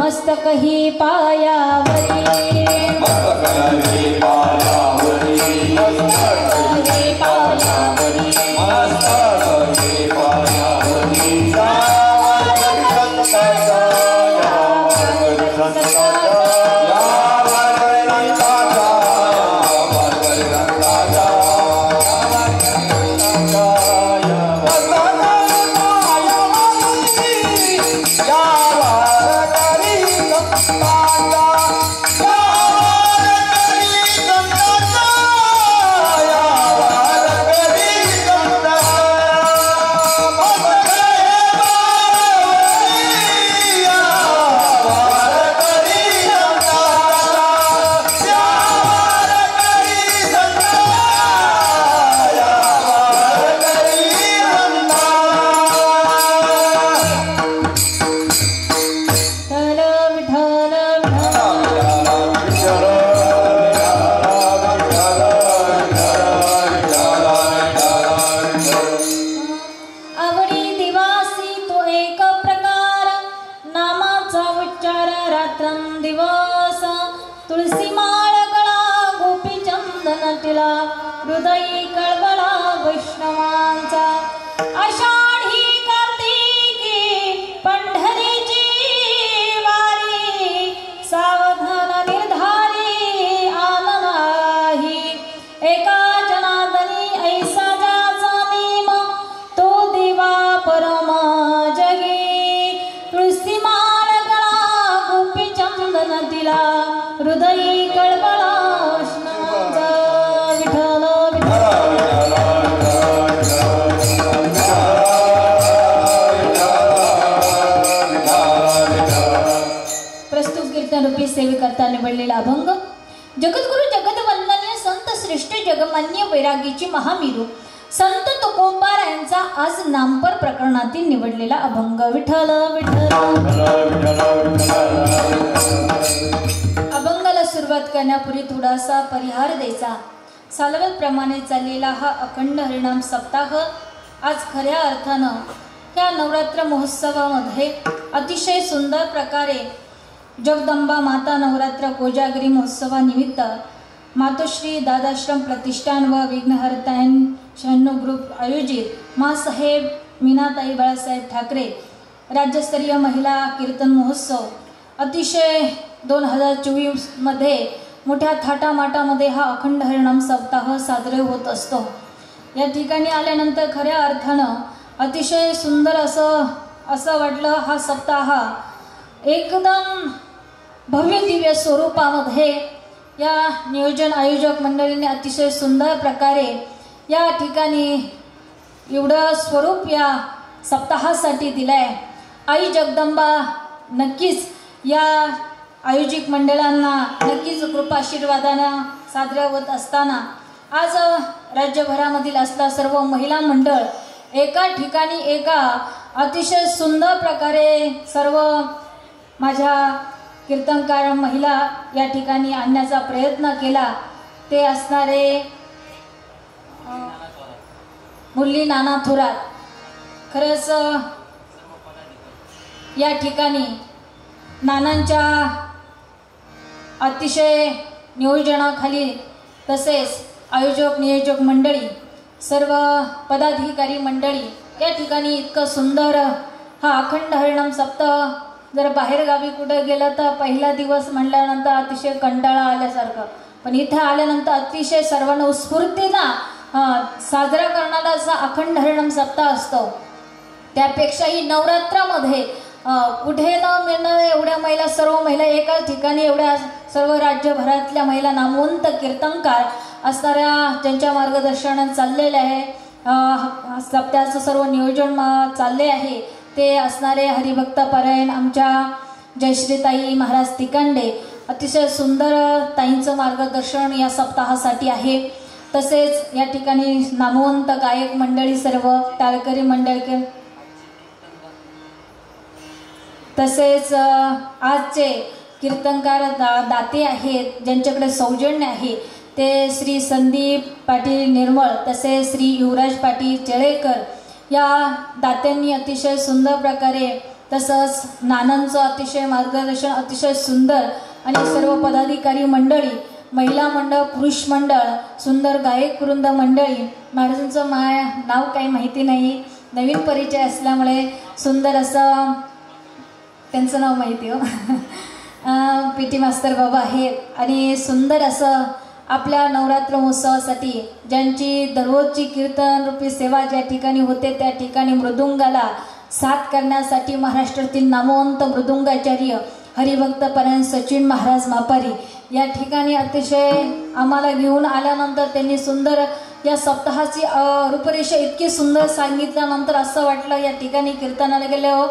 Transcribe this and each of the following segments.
मस्तक ही पायावरी हृदयी कळवळा वैष्णवांचा आषाढी कार्तिकी पंढरीची वारी सावधान निर्धारी आला नाही एका जनार्दनी ऐसा ज्याचा नेम तो दिवा परम जगी तुळसी माळ गळा गोपी चंदन तिला हृदयी कळवळा वैष्णवांचा रूपी सेवेकरता निवडलेला अभंग जगद्गुरु जगदवंदनीय संत श्रेष्ठ जगमान्य वैरागीची महामेरू संत तुकोबार यांचा आज नामपर प्रकरणातील निवडलेला अभंग विठ्ठल विठ्ठल। अभंगाला सुरुवात करण्यापूर्वी थोडासा परिहार द्यायचा। सालवत प्रमाणे चाललेला हा अखंड हरिनाम सप्ताह आज खऱ्या अर्थानं त्या नवरात्र महोत्सवामध्ये अतिशय सुंदर प्रकारे जगदंबा माता नवरात्र कोजागरी महोत्सवानिमित्त मातोश्री दादाश्रम प्रतिष्ठान व विघ्नहर्तायन ग्रुप आयोजित मासाहेब मीनाताई बाळासाहेब ठाकरे राज्यस्तरीय महिला कीर्तन महोत्सव अतिशय 2024 मध्ये मोठ्या थाटामाटामध्ये हा अखंड हरिनाम सप्ताह साजरे होत असतो। या ठिकाणी आल्यानंतर खऱ्या अर्थानं अतिशय सुंदर असं वाटलं। हा सप्ताह एकदम भव्य दिव्य स्वरूपामध्ये या नियोजन आयोजक मंडळीने अतिशय सुंदर प्रकारे या ठिकाणी एवढं स्वरूप या सप्ताहासाठी दिलंय। आई जगदंबा नक्कीच या आयोजक मंडळांना नक्कीच कृपाशीर्वादानं साजऱ्या होत असताना आज राज्यभरामधील असला सर्व महिला मंडळ एका ठिकाणी एका अतिशय सुंदर प्रकारे सर्व माझ्या कीर्तनकार महिला या ठिकाणी आणण्याचा प्रयत्न केला। ते असणारे मुरली नाना थोरात, खरंच या ठिकाणी नानांच्या अतिशय नियोजनाखाली तसेच आयोजक नियोजक मंडळी सर्व पदाधिकारी मंडळी या ठिकाणी इतकं सुंदर हा अखंड हरिनाम सप्ताह जर बाहेर गावी कुठे गेलं तर पहिला दिवस म्हटल्यानंतर अतिशय कंटाळा आल्यासारखं, पण इथे आल्यानंतर अतिशय सर्वांना उत्स्फूर्तीनं साजरा करणारा असा अखंड हरिनाम सप्ताह असतो। त्यापेक्षाही नवरात्रामध्ये कुठे न मिळणार एवढ्या महिला सर्व महिला एकाच ठिकाणी एवढ्या सर्व राज्यभरातल्या महिला नामवंत कीर्तनकार असणाऱ्या ज्यांच्या मार्गदर्शनात चाललेले आहे सप्ताहाचं सर्व नियोजन चालले आहे ते असणारे हरिभक्त परायण आमच्या जयश्रीताई महाराज तिकांडे अतिशय सुंदर ताईंचं मार्गदर्शन या सप्ताहासाठी आहे। तसेच या ठिकाणी नामवंत गायक मंडळी सर्व टाळकरी मंडळ तसेच आजचे कीर्तनकार दाते आहेत ज्यांच्याकडे सौजन्य आहे ते श्री संदीप पाटील निर्मळ तसेच श्री युवराज पाटील चेळेकर या दात्यांनी अतिशय सुंदर प्रकारे तसंच नानांचं अतिशय मार्गदर्शन अतिशय सुंदर आणि सर्व पदाधिकारी मंडळी, महिला मंडळ, पुरुष मंडळ, सुंदर गायक वृंद मंडळी. महाराजांचं नाव काही माहिती नाही, नवीन परिचय असल्यामुळे सुंदर असं त्यांचं नाव माहिती हो. PT मास्तर बाबा आहेत आणि सुंदर असं आपल्या नवरात्र महोत्सवासाठी ज्यांची दररोजची कीर्तन रूपी सेवा ज्या ठिकाणी होते त्या ठिकाणी मृदुंगाला साथ करण्यासाठी महाराष्ट्रातील नामवंत मृदुंगाचार्य हरिभक्त परायण सचिन महाराज मापारी या ठिकाणी अतिशय आम्हाला घेऊन आल्यानंतर त्यांनी सुंदर या सप्ताहाची रूपरेषा इतकी सुंदर सांगितल्यानंतर असं वाटलं या ठिकाणी कीर्तनाला गेल्यावर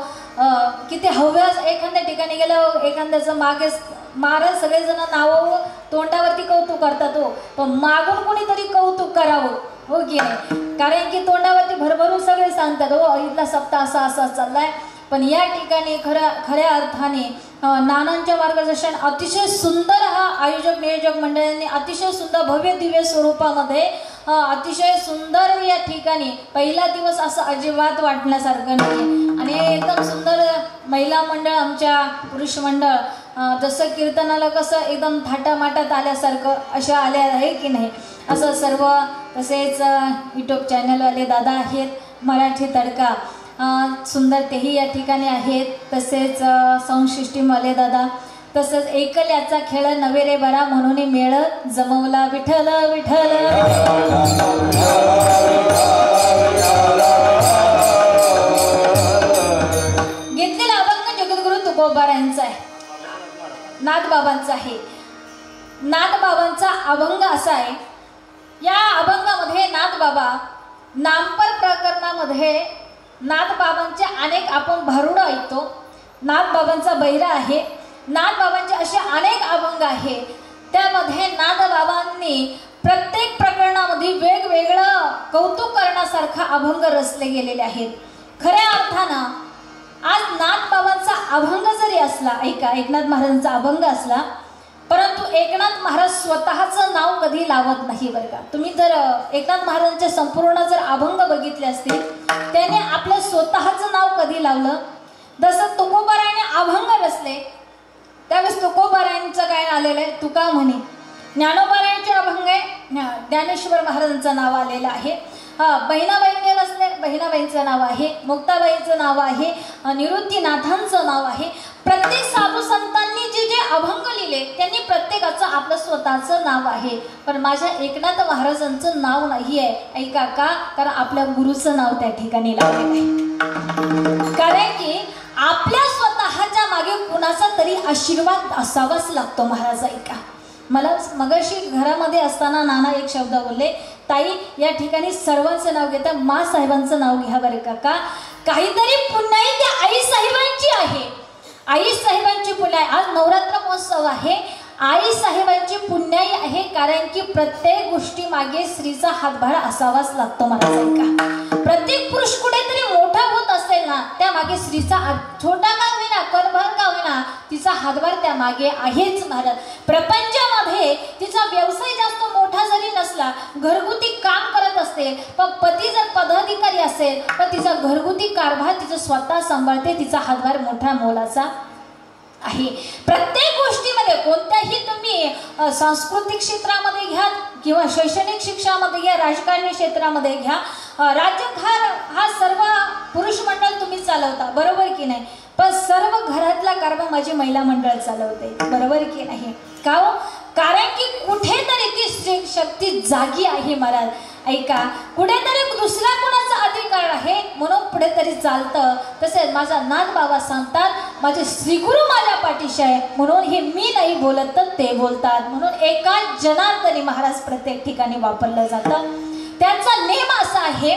किती हव्या एखाद्या ठिकाणी गेल्यावर एखाद्याचं मागे महाराज सगळेजण नावं तोंडावरती कौतुक करतात हो, पण मागून कोणीतरी कौतुक करावं हो की नाही. कारण की तोंडावरती भरभरून सगळे सांगतात हो इथला सप्ताह असा असा चाललाय, पण या ठिकाणी खऱ्या अर्थाने नानांच्या मार्गदर्शन अतिशय सुंदर हा आयोजक नियोजक मंडळांनी अतिशय सुंदर भव्य दिव्य स्वरूपामध्ये अतिशय सुंदर या ठिकाणी पहिला दिवस असं अजिबात वाटण्यासारखं नाही. आणि एकदम सुंदर महिला मंडळ, आमच्या पुरुष मंडळ जसं कीर्तनाला कसं एकदम थाटामाटात आल्यासारखं अशा आल्या आहे की नाही असं सर्व. तसेच यूट्यूब चॅनलवाले दादा आहेत, मराठी तडका सुंदर तेही या ठिकाणी आहेत. तसेच साऊंड सिस्टीमवाले दादा, तसंच एकल्याचा खेळ नवे रे बरा म्हणून मेळ जमवला विठ्ठल विठ्ठल. घेतलेला अभंग जगद्गुरु तुकोबारायांचा आहे, नाथबाबांचा आहे. नाथबाबांचा अभंग असा आहे, या अभंगामध्ये नाथबाबा नामपर प्रकरणामध्ये नाथबाबांचे अनेक आपण भारुडं ऐकतो. नाथबाबांचा बैरा आहे, नाथबाबांचे असे अनेक अभंग आहेत. त्यामध्ये नाथबाबांनी प्रत्येक प्रकरणामध्ये वेगवेगळं कौतुक करण्यासारखा अभंग रचले गेलेले आहेत. खऱ्या अर्थानं आज नाथबाबांचा अभंग जरी असला, एकनाथ महाराजांचा अभंग असला, परंतु एकनाथ महाराज स्वतःचं नाव कधी लावत नाही बरं का. तुम्ही जर एकनाथ महाराजांचे संपूर्ण जर अभंग बघितले असतील, त्याने आपलं स्वतःचं नाव कधी लावलं. जसं तुकोबारायाने अभंग रचले त्यावेळेस तुकोबारायांचं काय आलेलं आहे, तुका म्हणे. ज्ञानोबारायांचे अभंग आहे, ज्ञानेश्वर महाराजांचं नाव आलेलं आहे. बहिणाबाईंनी रचले, बहिणाबाईंचं नाव आहे. मुक्ताबाईंचं नाव आहे, निवृत्तीनाथांचं नाव आहे. प्रत्येक साधू संतांनी जे जे अभंग लिहिले त्यांनी प्रत्येकाचं आपलं स्वतःचं नाव आहे. पण माझ्या एकनाथ महाराजांचं नाव नाही आहे. ऐका का, कारण आपल्या गुरुचं नाव त्या ठिकाणी लावलेलं आहे. कारण की आपल्या स्वतःच्या मागे कुणाचा तरी आशीर्वाद असावाच लागतो महाराज. ऐका, मला मगाशी घरामध्ये असताना नाना एक शब्द बोलले, ताई या ठिकाणी सर्वांचं नाव घेता, मा साहेबांचं नाव घ्या बरं का. काहीतरी पुण्याई त्या आई साहेबांची आहे. आई साहेबांची पुण्याई, आज नवरात्र महोत्सव आहे, आई साहेबांची पुण्याई आहे. कारण की प्रत्येक गोष्टी मागे स्त्रीचा हातभार असावाच लागतो महाराज. ऐका, प्रत्येक पुरुष कुठेतरी मोठा होत असेल ना, त्या मागे स्त्रीचा छोटा का होईना, करभर का होईना, तिचा हातभार त्या मागे आहेच महाराज. प्रपंचामध्ये तिचा व्यवसाय जास्त मोठा जरी नसला, घरगुती काम करत असेल, पण पती जर पदाधिकारी असेल, पण तिचा घरगुती कारभार तिचा स्वतः सांभाळते, तिचा हातभार मोठा मोलाचा आहे. प्रत्येक गोष्टीमध्ये कोणत्याही तुम्ही सांस्कृतिक क्षेत्रामध्ये घ्या किंवा शैक्षणिक शिक्षणामध्ये घ्या, राजकारणी क्षेत्रामध्ये घ्या, राज्यभार हा सर्व पुरुष मंडळ तुम्ही चालवता, बरोबर की नाही. पण सर्व घरातला कारभार माझी महिला मंडळ चालवते, बरोबर की नाही. का हो, कारण की कुठेतरी ती स्त्री शक्ती जागी आहे महाराज. ऐका, कुठेतरी दुसऱ्या कोणाचा अधिकार आहे म्हणून पुढेतरी चालतं. तसेच माझा नाथ बाबा सांगतात, माझे श्रीगुरु माझ्या पाठीशी आहे म्हणून हे मी नाही बोलत तर ते बोलतात. म्हणून एका जनार्दनी महाराज प्रत्येक ठिकाणी वापरलं जातं. त्यांचा नेम असा आहे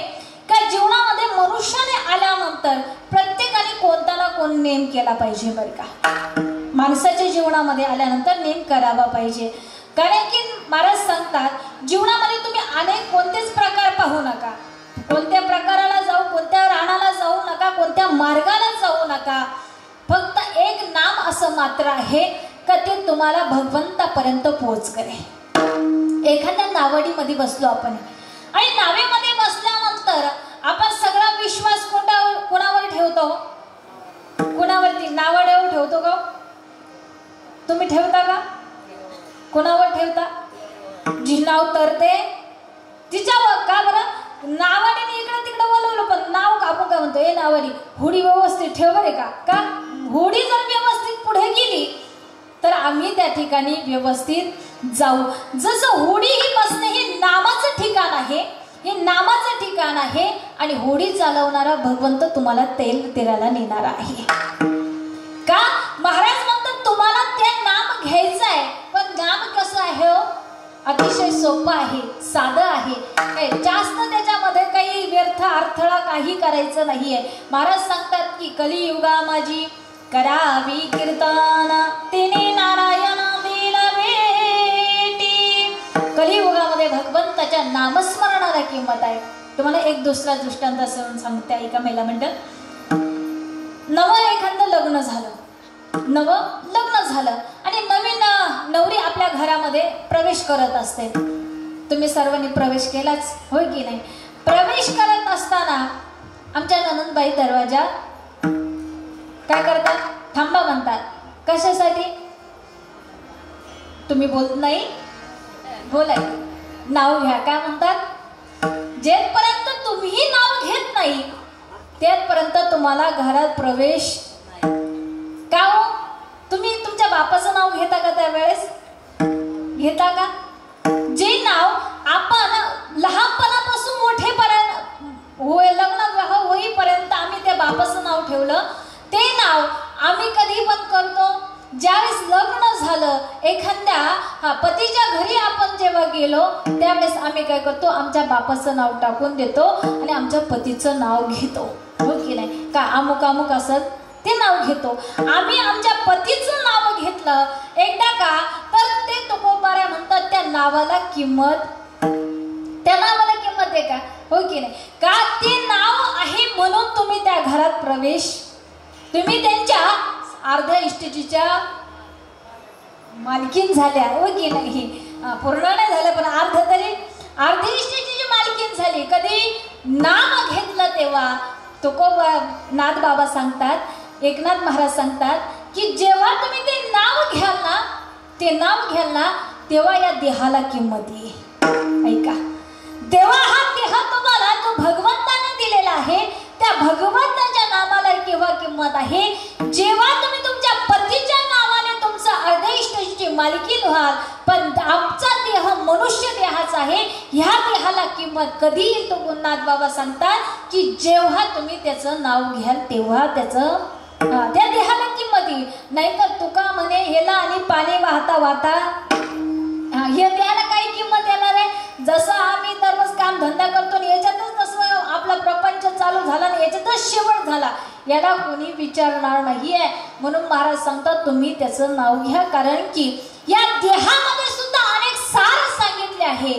का जीवनामध्ये मनुष्याने आल्यानंतर प्रत्येकाने कोणता ना कोण नेम केला पाहिजे बरं का. माणसाच्या जीवनामध्ये आल्यानंतर नेम करावा पाहिजे. कारण की महाराज सांगतात, जीवनामध्ये तुम्ही अनेक कोणतेच प्रकार पाहू नका, कोणत्या प्रकाराला जाऊ, कोणत्या रानाला जाऊ नका, कोणत्या मार्गाला जाऊ नका. फक्त एक नाम असं मात्र आहे का ते तुम्हाला भगवंतापर्यंत पोहोच करेल. एखाद्या नावडीमध्ये बसलो आपण आणि नावेमध्ये बसल्यानंतर आपण सगळा विश्वास कोणावर ठेवतो, कुणावरती नावडेव ठेवतो का? तुम्ही ठेवता का? कोणावर ठेवता? जी नाव तरते तिच्यावर. का बरं? नावाने इकडं तिकडं बोलवलं पण नाव आपण काय म्हणतो, ए नावाने होडी व्यवस्थित ठेव बरे का? होडी जर व्यवस्थित पुढे गेली तर आम्ही त्या ठिकाणी व्यवस्थित जाऊ. जसं होडी ही बसणे हे नामाचं ठिकाण आहे, हे नामाचं ठिकाण आहे आणि होडी चालवणारा भगवंत तुम्हाला तेलाला नेणारा आहे. का? महाराज म्हणतात तुम्हाला ते नाम घ्यायचं आहे, पण नाम कसं आहे हो? अतिशय सोपं आहे, साधं आहे, काय जास्त त्याच्यामध्ये काही व्यर्थ अडथळा काही करायचं नाहीये. महाराज सांगतात की कलियुगा माझी करावी कीर्तन तिने नारायण दिला भेटी. कलियुगामध्ये भगवंताच्या नामस्मरणाला किंमत आहे. तुम्हाला एक दुसरा दृष्टांत सांगते ऐका. महिला म्हणतात एखादं लग्न झालं, लग्न झालं आणि नवीन नवरी आपल्या घरामध्ये प्रवेश करत असते. तुम्ही सर्वांनी प्रवेश केलाच होय की नाही? प्रवेश करत असताना आमच्या ननंदबाई दरवाजा काय करतात? थांबा म्हणतात. कशासाठी? तुम्ही बोलत नाही? बोलाय. नाव घ्या. काय म्हणतात? जेपर्यंत तुम्ही नाव घेत नाही तेपर्यंत तुम्हाला घरात प्रवेश. का हो? तुम्ही तुमच्या बापाचं नाव घेता का त्यावेळेस? घेता का? जे नाव आपण लहानपणापासून मोठेपर्यंत लग्न होईपर्यंत आम्ही त्या बापाचं नाव ठेवलं, ते नाव आम्ही कधी पण करतो ज्यावेळेस लग्न झालं. एखाद्या पतीच्या घरी आपण जेव्हा गेलो त्यावेळेस आम्ही काय करतो? आमच्या बापाचं नाव टाकून देतो आणि आमच्या पतीचं नाव घेतो. हो की नाही? का अमुक अमुक असत ते नाव घेतो आम्ही. आमच्या पतीचं नाव घेतलं एकदा का तर ते तुकोबाऱ्या म्हणतात त्या नावाला किंमत, त्या नावाला किंमत आहे का? हो की नाही? का ते नाव आहे म्हणून तुम्ही त्या घरात प्रवेश, तुम्ही त्यांच्या अर्ध्या इष्टेटीच्या मालकीन झाल्या. हो की नाही? पूर्ण नाही झालं पण अर्धी इष्टेटीची मालकीन झाली. कधी नाम घेतलं तेव्हा. तुकोबा नाथ बाबा सांगतात, एकनाथ महाराज सांगतात की जेव्हा तुम्ही ते नाव घ्याल ना तेव्हा या देहाला किंमत येईल. ऐका, तेव्हा हा देह तुम्हाला जो भगवंताने दिलेला आहे त्या भगवंताच्या नावाला केव्हा किंमत आहे? जेव्हा तुम्ही तुमच्या पतीच्या नावाने तुमचा अर्धइष्टाची मालकी व्हाल. पण आमचा देह मनुष्य देहाचा आहे, ह्या देहाला किंमत कधी येईल? तो गुरुनाथ बाबा सांगतात की जेव्हा तुम्ही त्याचं नाव घ्याल तेव्हा त्या देहाला किंमत येईल. नाहीतर तुका म्हणे हेला आणि पाणी वाहता वाहता हे देहाला काही किंमत येणार आहे? जसं आम्ही दररोज काम धंदा करतो आणि याच्यातच तसं आपला प्रपंच चालू झाला आणि याच्यातच शेवट झाला, याला कोणी विचारणार नाहीये. म्हणून महाराज सांगतात तुम्ही त्याचं नाव घ्या, कारण की या देहामध्ये सुद्धा अनेक सार सांगितले आहे.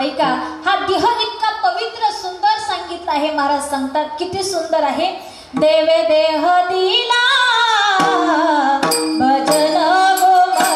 ऐका, हा देह इतका पवित्र सुंदर सांगितला आहे. महाराज सांगतात किती सुंदर आहे. देवे देह दिला भजन गोमटा.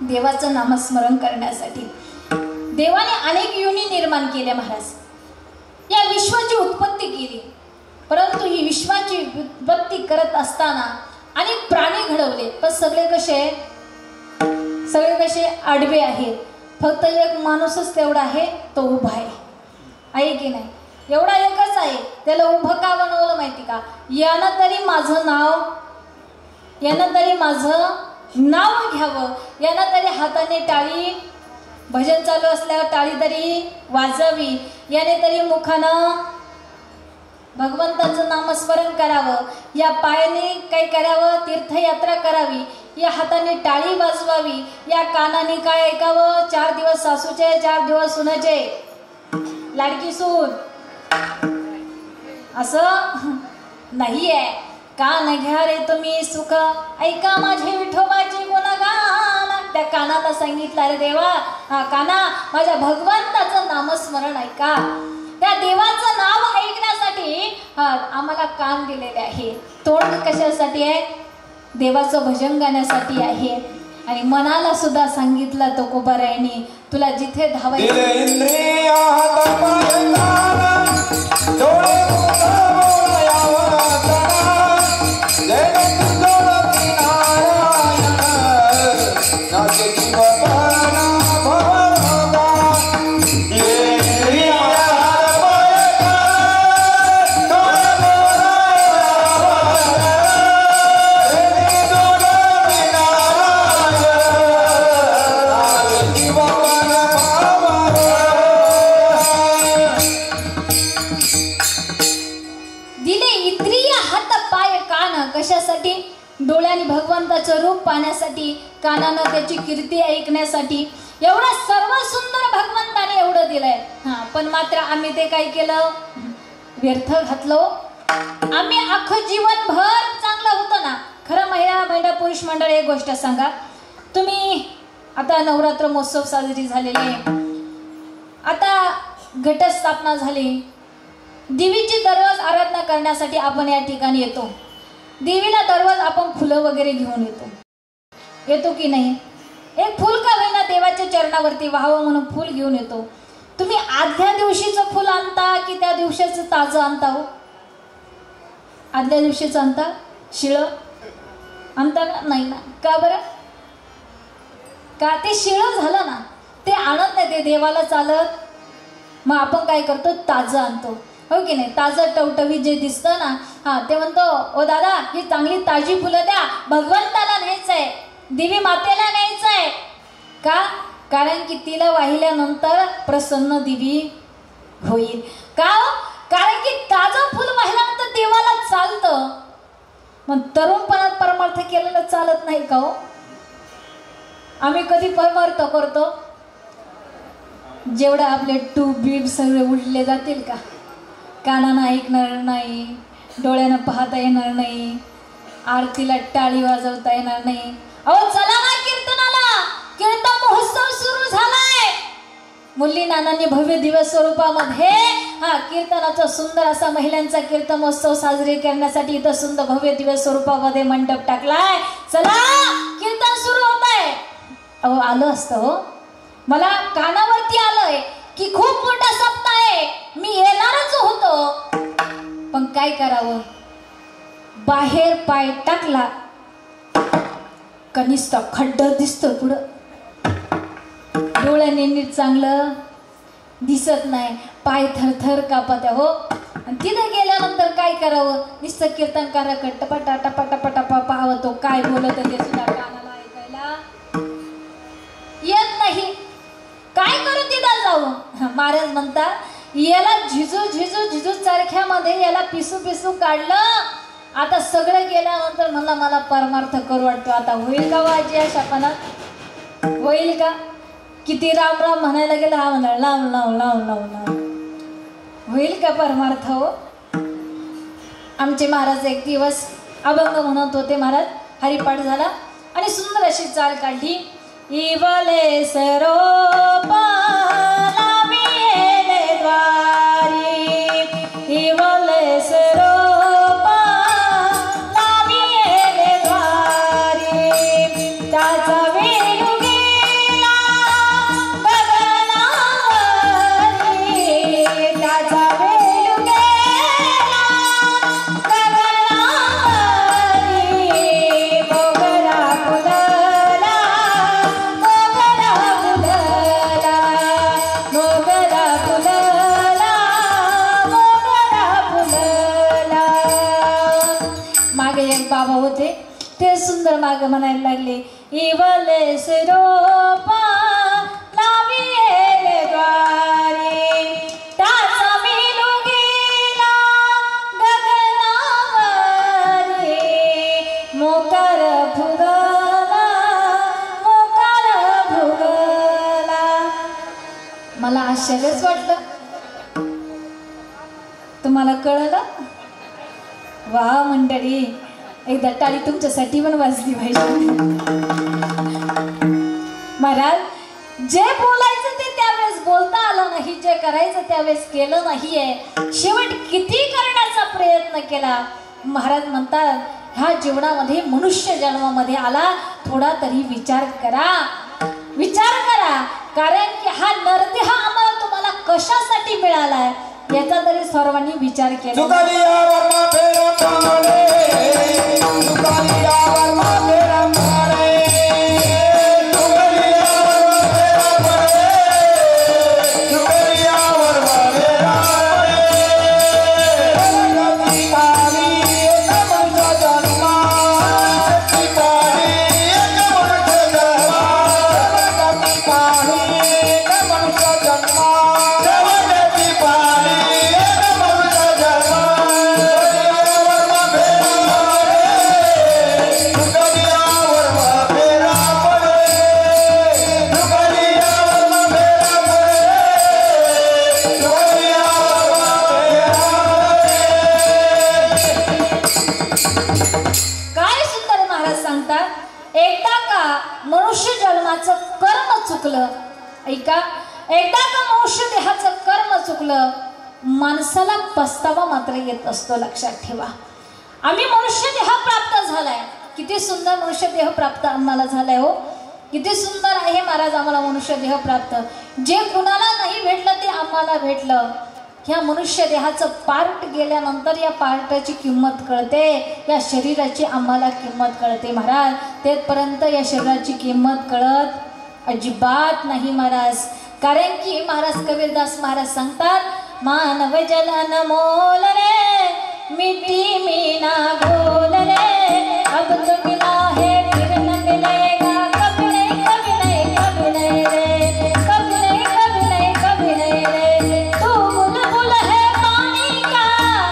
देवाचं नामस्मरण करण्यासाठी. देवाने अनेक योनी निर्माण केल्या महाराज. या विश्वाची उत्पत्ती केली, परंतु ही विश्वाची उत्पत्ती करत असताना अनेक प्राणी घडवले. पण सगळे कसे? सगळे कसे आडवे आहेत, फक्त एक माणूसच तेवढा आहे, तो उभा आहे की नाही? एवढा एकच आहे, त्याला उभं का बनवलं माहिती का? यानं तरी माझं नाव घ्यावं, यानं तरी हाताने टाळी, भजन चालू असल्यावर टाळी तरी वाजावी, याने तरी मुखानं भगवंताचं नामस्मरण करावं, या पायाने काय करावं, तीर्थयात्रा करावी, या हाताने टाळी वाजवावी, या कानाने काय ऐकावं, 4 दिवस सासूचे 4 दिवस सुनाचे, लाडकी सून, असं नाही आहे. कान घ्या रे तुम्ही सुख, ऐका माझे विठोबाची गुणगान. त्या कानाला सांगितलं रे देवा, हा काना माझ्या भगवंताचं नामस्मरण ऐका. त्या देवाचं नाव ऐकण्यासाठी आम्हाला कान दिलेले आहे. तोंड कशासाठी आहे? देवाचं भजन गाण्यासाठी आहे. आणि मनाला सुद्धा सांगितलं तुकोबारायांनी, तुला जिथे धावायचं कशासाठी? डोळ्याने भगवंताचं रूप पाहण्यासाठी, कानानं त्याची कीर्ती ऐकण्यासाठी. एवढं सर्व सुंदर भगवंताने एवढं दिलंय. पण मात्र आम्ही ते काय केलं? व्यर्थ घातलो. आम्ही अख्खं जीवनभर चांगलं होतं ना. खरं महिला पुरुष मंडळ एक गोष्ट सांगा, तुम्ही आता नवरात्र महोत्सव साजरी झालेले, आता घटस्थापना झाली, देवीची दररोज आराधना करण्यासाठी आपण या ठिकाणी येतो. देवीला दररोज आपण फुलं वगैरे घेऊन येतो की नाही? एक फुल का होईना देवाच्या चरणावरती व्हावं म्हणून फुल घेऊन येतो. तुम्ही आदल्या दिवशीचं फुल आणता की त्या दिवशीचं ताजं आणता? हो, आदल्या दिवशीचं आणता. शिळं आणता का? नाही ना. का बरं? का ते शिळं झालं ना, ते आणत नाही, ते देवाला चालत. मग आपण काय करतो? ताजं आणतो, हो की नाही? ताजं टवटवी जे दिसतं ना, ते म्हणतो ओ दादा ही चांगली ताजी फुलं द्या, भगवंताला न्यायचंय, देवी मातेला न्यायचंय. का? कारण की तिला वाहिल्यानंतर प्रसन्न देवी होईल. का? कारण की ताजं फुल वाहिल्यानंतर देवाला चालतं. मग तरुणपणात परमार्थ केलेलं चालत नाही का? हो, आम्ही कधी परमार्थ करतो? जेवढं आपले टूब बीब सगळे उडले जातील का? कानानं ऐकणार नाही, डोळ्यानं पाहता येणार नाही, आरतीला टाळी वाजवता येणार नाही. अहो चला ना कीर्तनाला, कीर्तन महोत्सव सुरू झालाय. मुली नानांनी भव्य दिवस स्वरूपामध्ये कीर्तनाचा सुंदर असा महिलांचा कीर्तन महोत्सव साजरी करण्यासाठी इथं सुंदर भव्य दिवस स्वरूपामध्ये मंडप टाकलाय. चला कीर्तन सुरू होत आहे. अहो आलं असतं हो, मला कानावरती आलंय की खूप मोठा सप्ताह आहे, मी येणारच होतो. पण काय करावं? बाहेर पाय टाकला कनिष्ठ खड्डा दिसतो पुढं, डोळ्याने नीट चांगलं दिसत नाही, पाय थरथर कापत हो. आणि तिथे गेल्यानंतर काय करावं? नुसतं कीर्तनकाराकडे टपाटा टपाटा टपा पाहावं, तो काय बोलत ते सुद्धा कानाला ऐकायला येत नाही. काय करू तिथं जाऊ? महाराज म्हणतात याला झिजू सारख्यामध्ये याला पिसू काढलं. आता सगळं गेल्यानंतर म्हणला मला परमार्थ करू वाटतो. आता होईल का वाजी या शापनात? होईल का? किती राम राम म्हणायला गेलं, हा म्हणा लाव लाव लाव लाव लाव, होईल का परमार्थ? हो, आमचे महाराज एक दिवस अभंग म्हणत होते. महाराज हरिपाठ झाला आणि सुंदर अशी चाल काढली. इवले सरोप लाविले द्वारी, इवले सरोप लाविले द्वारी, त्याचा वेणू गेला गगनावरी, त्याचा वेणू गेला गगनावरी, मोगरा फुलला सुंदर माग म्हणायला लागले, इवले सिरोपा लाविले द्वारे त्याचा मेलू गेला गगनावरे मोकार फुगला मोकार फुगला. मला आश्चर्यच वाटलं. तुम्हाला कळलं? वा मंडळी, एकदा टाळी तुमच्यासाठी पण वाजली पाहिजे. महाराज, जे बोलायचं ते त्यावेळेस बोलता आलं नाही, जे करायचं त्यावेळेस केलं नाहीये, शेवट किती करण्याचा प्रयत्न केला. महाराज म्हणतात, ह्या जीवनामध्ये मनुष्य जन्मामध्ये आला, थोडा तरी विचार करा, विचार करा. कारण की हा नरदेह आम्हाला तुम्हाला कशासाठी मिळालाय याचा तरी सर्वांनी विचार केला. मनुष्य जन्माचं कर्म चुकलं, ऐका, एकदा का मनुष्य देहाचं कर्म चुकलं, माणसाला पस्तावा मात्र येत असतो. लक्षात ठेवा, आम्ही मनुष्य देह प्राप्त झालाय. किती सुंदर मनुष्य देह प्राप्त आम्हाला झालाय हो, किती सुंदर आहे महाराज आम्हाला मनुष्य देह प्राप्त. जे कुणाला नाही भेटलं ते आम्हाला भेटलं. ह्या मनुष्य देहाचं पार्ट गेल्यानंतर या पार्टाची किंमत कळते, या शरीराची आम्हाला किंमत कळते महाराज. तेपर्यंत या शरीराची किंमत कळत अजिबात नाही महाराज. कारण की महाराज कबीरदास महाराज सांगतात, मानव जलन मोल रे मिट्टी मीना घोल रे, अब तो मिला है फिर न मिलेगा, कभी नहीं कभी नहीं कभी नहीं रे, कभी नहीं कभी नहीं कभी नहीं रे. तू बुलबुल है पानी का,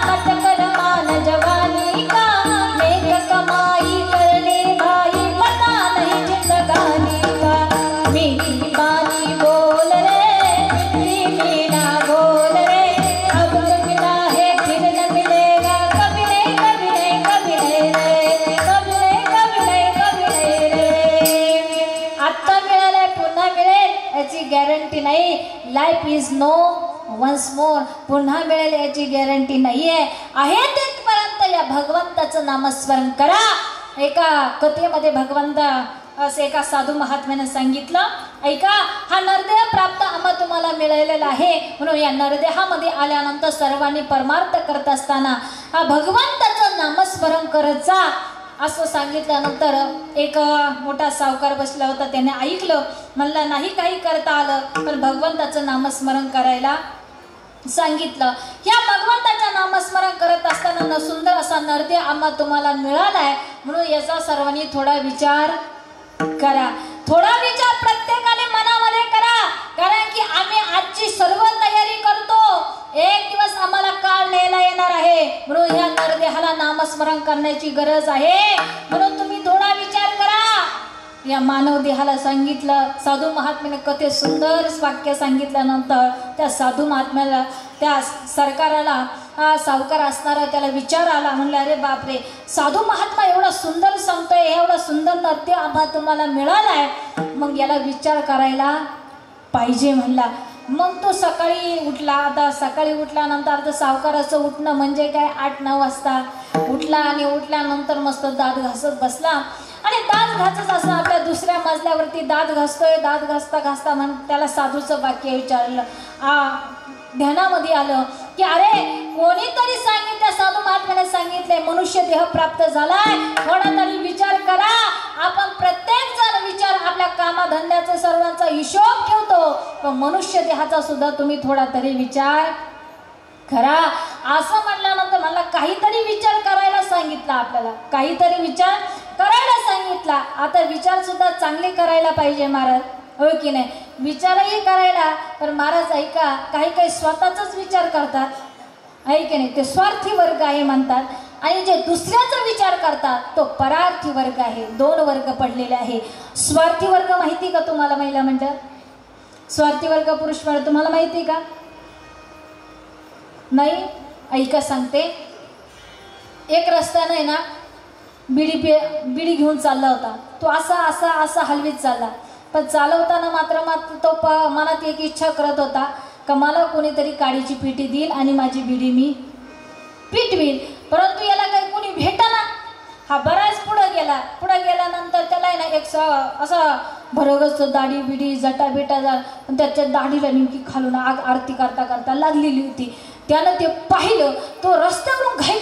मत कर मान जवानी का, मेघ कमाई करने भाई पता नहीं जिंदगानी का. मीठी पानी बोल रे मिट्टी मीना बोल रे, अब तो मिला है फिर न मिलेगा, कभी नहीं कभी नहीं कभी नहीं रे, कभी नहीं कभी नहीं कभी नहीं रे. आत्ता मिळालंय पुन्हा मिळेल याची गॅरंटी नाही. Life is no once more, पुन्हा मिळेल याची गॅरंटी नाहीये. आहे तेथपर्यंत या भगवंताचं नामस्मरण करा. एका कथेमध्ये भगवंत असं एका साधू महात्म्याने सांगितलं, ऐका, हा नरदेह प्राप्त आम्हा तुम्हाला मिळालेला आहे, म्हणून या नरदेहामध्ये आल्यानंतर सर्वांनी परमार्थ करत असताना हा भगवंताचं नामस्मरण करत जा असं सांगितल्यानंतर एक मोठा सावकार बसला होता, त्याने ऐकलं. म्हणला, नाही काही करता आलं पण भगवंताचं नामस्मरण करायला सांगितलं. या भगवंताचं नामस्मरण करत असताना सुंदर असा नरदेह आम्हा तुम्हाला मिळालाय, म्हणून याचा सर्वांनी थोडा विचार करा. थोडा विचार प्रत्येकाने मनामध्ये करा. कारण की आम्ही आजची सर्व तयारी करतो, एक दिवस आम्हाला काळ न्यायला येणार आहे, म्हणून या नरदेहाला नामस्मरण करण्याची गरज आहे. म्हणून तुम्ही थोडा विचार करा. या मानव देहाला सांगितलं. साधू महात्म्याने कथे सुंदर वाक्य सांगितल्यानंतर त्या साधू महात्म्याला, त्या सरकाराला, सावकार असणारा त्याला विचार आला. म्हणलं, अरे बापरे, साधू महात्मा एवढा सुंदर सांगतोय, एवढा सुंदर नृत्य आम्हा तुम्हाला मिळालाय, मग याला विचार करायला पाहिजे म्हणला. मग तो सकाळी उठला. आता सकाळी उठल्यानंतर आता सावकाराचं उठणं म्हणजे काय, 8-9 वाजता उठला आणि उठल्यानंतर मस्त दात घासत बसला. आणि दात घासत असं आपल्या दुसऱ्या मजल्यावरती दात घासतोय. दात घासता घासता त्याला साधूचं वाक्य विचारलं, ध्यानामध्ये आलं की अरे कोणीतरी सांगितलं, साधू महात्म्याने सांगितले मनुष्य देह प्राप्त झालाय, थोडा तरी विचार करा. आपण प्रत्येक जण विचार आपल्या कामाधंद्याचा सर्वांचा हिशोब ठेवतो, पण मनुष्य देहाचा सुद्धा तुम्ही थोडा तरी विचार करा. असं म्हटल्यानंतर मला काहीतरी विचार करायला सांगितला, आपल्याला काहीतरी विचार करायला सांगितला. आता विचार सुद्धा चांगले करायला पाहिजे महाराज, हो की नाही? विचारही करायला, पण महाराज ऐका, काही काही स्वतःचाच विचार करतात, आहे की नाही? ते स्वार्थी वर्ग आहे म्हणतात. आणि जे दुसऱ्याचा विचार करतात तो परार्थी वर्ग आहे. दोन वर्ग पडलेले आहे. स्वार्थी वर्ग माहिती का तुम्हाला? महिला म्हणतात स्वार्थी वर्ग, पुरुष वर्ग तुम्हाला माहिती का? नाही? ऐका सांगते. एक रस्त्यानं आहे ना बिडी घेऊन चालला होता तो, असा असा असा हलवीत चालला. पण चालवताना मात्र तो मनात एक इच्छा करत होता का मला कोणीतरी काडीची पिटी देईल आणि माझी बिडी मी पिटवील. परंतु याला काही कोणी भेटना. हा बराच पुढे गेल्यानंतर त्याला आहे ना एक असा भरगच दाढी बिडी जटा बिटा पण त्याच्या दाढीला नेमकी खालून आग आरती करता करता लागलेली होती. त्यानं ते पाहिलं. तो रस्त्यावरून घाई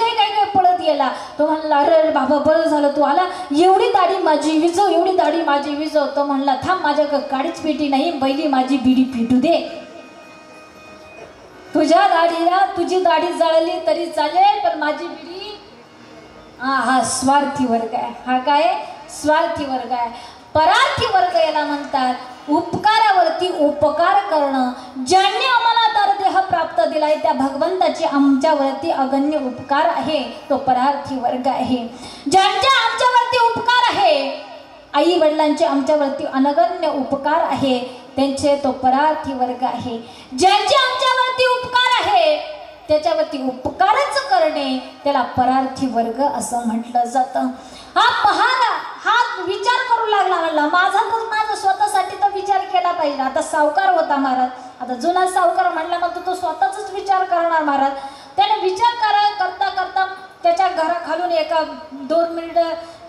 पळत गेला. तो म्हणला अरे बाबा बरं झालं तू आला, एवढी दाढी माझी विजव, एवढी दाढी माझी विजव. तो म्हणला थांब, माझ्याकडे काडीच पेटी नाही, पहिली माझी बिडी पिटू दे. तुझ्या दाढीला तुझी दाढी जळली तरी चालेल, पण माझी बिडी. हा स्वार्थी वर्ग आहे. हा काय? स्वार्थी वर्ग आहे. परार्थी वर्ग याला म्हणतात. उपकारावरती उपकार करणं. ज्यांनी आम्हाला नरदेह प्राप्त दिलाय त्या भगवंताची आमच्यावरती अगण्य उपकार आहे, तो परार्थी वर्ग आहे. ज्यांच्या आमच्यावरती उपकार आहे, आई वडिलांचे आमच्यावरती अनगण्य उपकार आहे, त्यांचे तो परार्थी वर्ग आहे. ज्यांचे आमच्यावरती उपकार आहे त्याच्यावरती उपकारच करणे त्याला परार्थी वर्ग असं म्हटलं जातं. हा विचार करू लागला. म्हणला माझा स्वतःसाठी तर विचार केला पाहिजे. आता सावकार होता महाराज, आता जुना सावकार म्हणला मग तो स्वतःच विचार करणार महाराज. त्याने विचार करता करता त्याच्या घराखालून एका 2 मिनिट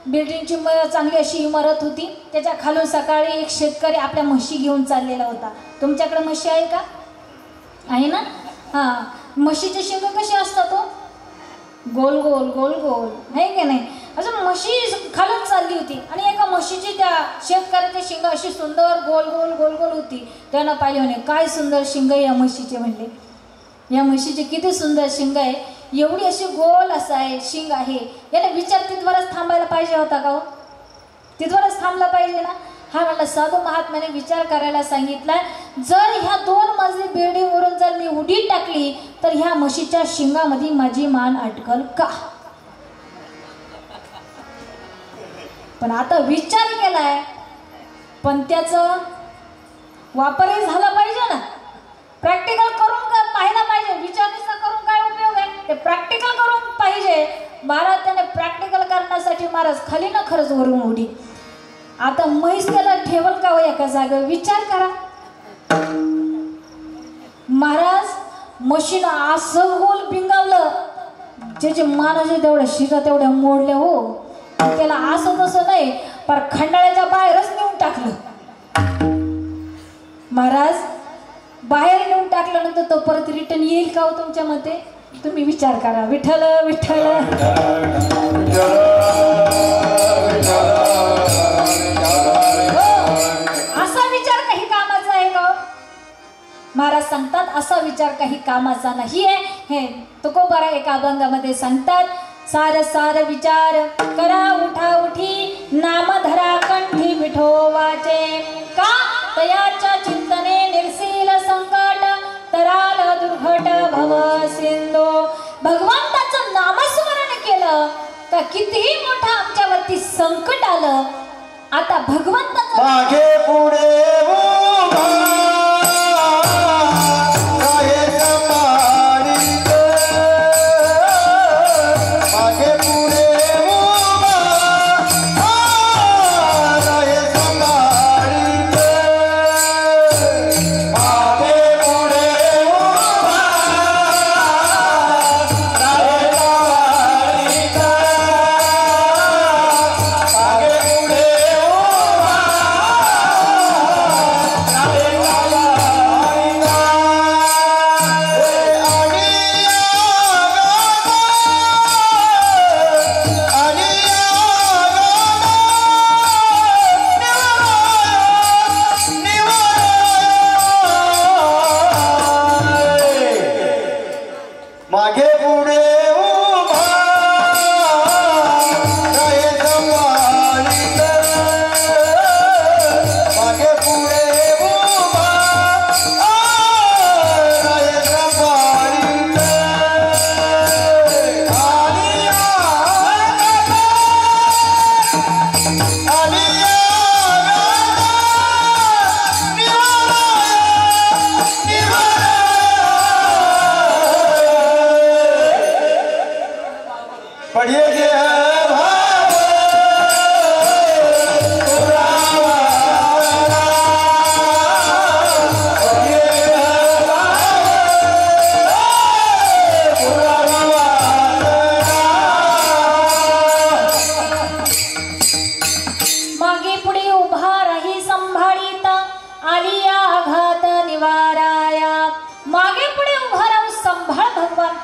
बिल्डिंगची चांगली अशी इमारत होती. त्याच्या खालून सकाळी एक शेतकरी आपल्या म्हशी घेऊन चाललेला होता. तुमच्याकडे म्हशी आहे का? आहे ना? हां, म्हशीचे शिंग कसे असतात? तो गोल गोल गोल गोल, आहे की नाही? असं म्हशी खालून चालली होती आणि एका म्हशीची त्या शेतकऱ्याची शिंग अशी सुंदर गोल गोल गोल गोल होती. त्यानं पाहिले म्हणे काय सुंदर शिंग या म्हशीचे. म्हणले या म्हशीचे किती सुंदर शिंग आहे, एवढी अशी गोल असं आहे शिंग आहे. याला विचार तिथवरच थांबायला पाहिजे होता का? तिथवरच थांबला पाहिजे ना. हा म्हणला साधू महात्म्याने विचार करायला सांगितला. जर ह्या 2 मजली बिल्डिंगवरून जर मी उडी टाकली तर ह्या म्हशीच्या शिंगामध्ये माझी मान अटकल का? पण आता विचार केलाय, पण त्याचा वापरही झाला पाहिजे ना. प्रॅक्टिकल करून पाहायला पाहिजे. विचार करून काय उपयोग आहे? ते प्रॅक्टिकल करून पाहिजे. महाराज त्याने प्रॅक्टिकल करण्यासाठी महाराज खाली ना खरंच वरून उडी. आता म्हैस त्याला ठेवल का हो एका जागेवर? विचार करा. महाराज म्हशीला असं गोल पिंगावलं, ज्याचे मानाचे तेवढ्या शिरा तेवढ्या मोडल्या हो. त्याला असं तसं नाही, पर खंडाळ्याच्या बाहेरच नेऊन टाकलं. महाराज बाहेर नेऊन टाकल्यानंतर तो परत रिटर्न येईल का हो तुमच्या मते? तुम्ही विचार करा. विठ्ठल विठ्ठल असा विचार काही कामाचा आहे का? महाराज सांगतात असा विचार काही कामाचा नाही आहे. हे तुकोबारा एका अभंगामध्ये सांगतात. सार सार विचार करा उठा उठी, नाम धरा कंठी विठोबाचे. का तयाच्या चिंतने निर्सील संकट, तराल दुर्घट भव सिंधो. भगवंताचं नामस्मरण केलं का कितीही मोठं आमच्यावरती संकट आलं, आता भगवंताचं मागे पुढे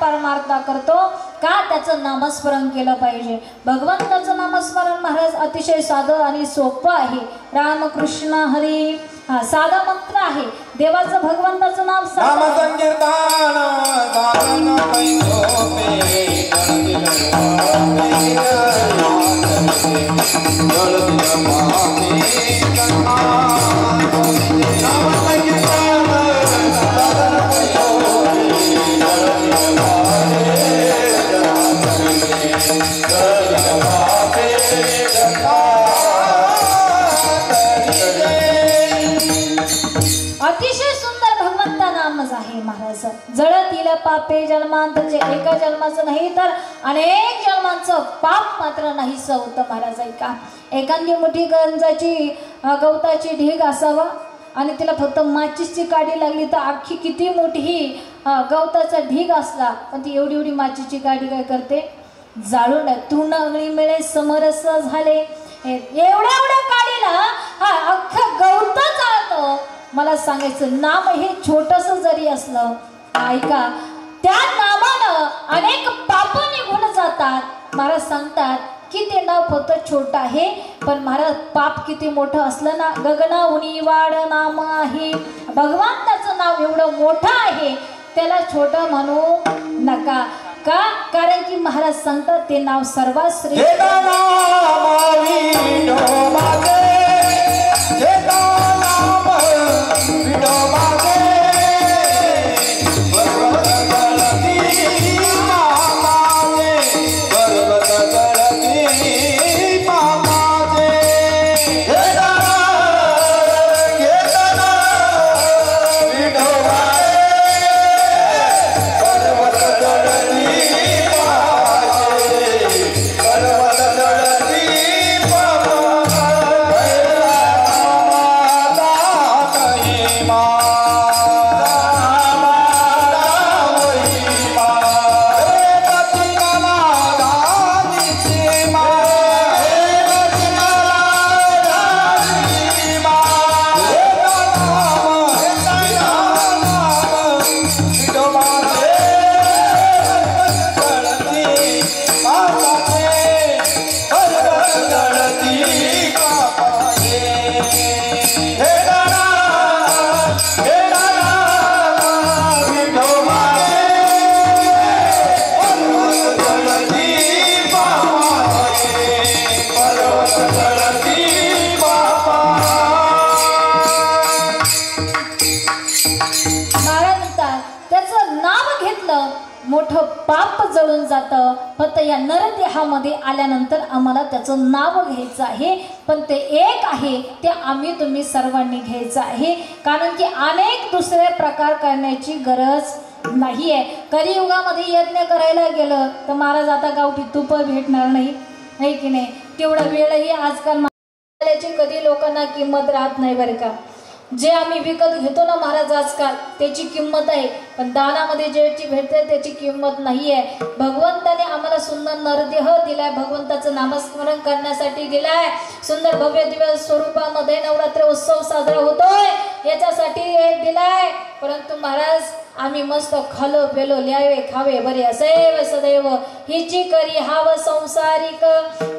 परमार्थ करतो का त्याचं नामस्मरण केलं पाहिजे। भगवंताचं नामस्मरण महाराज अतिशय साधं आणि सोपं आहे। रामकृष्ण हरी हा साधा मंत्र आहे। देवाचं भगवंताचं नाम संकीर्तन अतिशय सुंदर भगवंता नामच आहे महाराज। जळतील पापे जन्मांतचे एका जन्माचं नाही तर अनेक जन्मांचं पाप मात्र नाहीसं होतं महाराज। ऐका एखादी मोठी गवताची ढीग असावा आणि तिला फक्त माचीसची काडी लागली तर अख्खी किती मोठी गवताचा ढीग असला पण ती एवढी एवढी माचीची काडी काय करते जाळून तून अगळी मिळे समरस झाले। एवढ्या एवढ्या काडीला हा अख्खा गवत जाळतो। मला सांगायचं नाम हे छोटस जरी असलं ऐका त्या नामानं अनेक पाप निघून जातात। महाराज सांगतात की ते नाव फक्त छोटं आहे पण महाराज पाप किती मोठं असलं ना गगनाहुनी वाढ नाम आहे। भगवंताचं नाव एवढं मोठं आहे त्याला छोटं म्हणू नका का कारण की महाराज सांगतात ते नाव सर्वात श्रेष्ठ मोठं पाप जळून जातं। फक्त या नरदेहामध्ये आल्यानंतर आम्हाला त्याचं नाव घ्यायचं आहे पण ते एक आहे ते आम्ही तुम्ही सर्वांनी घ्यायचं आहे कारण की अनेक दुसरे प्रकार करण्याची गरज नाही आहे। कलियुगामध्ये यज्ञ करायला गेलं तर महाराज आता गावठी तूप भेटणार नाही की नाही तेवढा वेळही आजकाल कधी लोकांना किंमत राहत नाही बरं का। जे आम्ही विकत घेतो ना महाराज आजकाल त्याची किंमत आहे पण दानामध्ये ज्याची भेटते त्याची किंमत नाही आहे। भगवंताने आम्हाला सुंदर नरदेह दिलाय भगवंताचं नामस्मरण करण्यासाठी दिलाय। सुंदर भव्य दिव्य स्वरूपामध्ये नवरात्र उत्सव साजरा होतोय याच्यासाठी दिलाय परंतु महाराज आम्ही मस्त खालो पेलो ल्यावे खावे बरे असेव सदैव हिची करी हाव संसारिक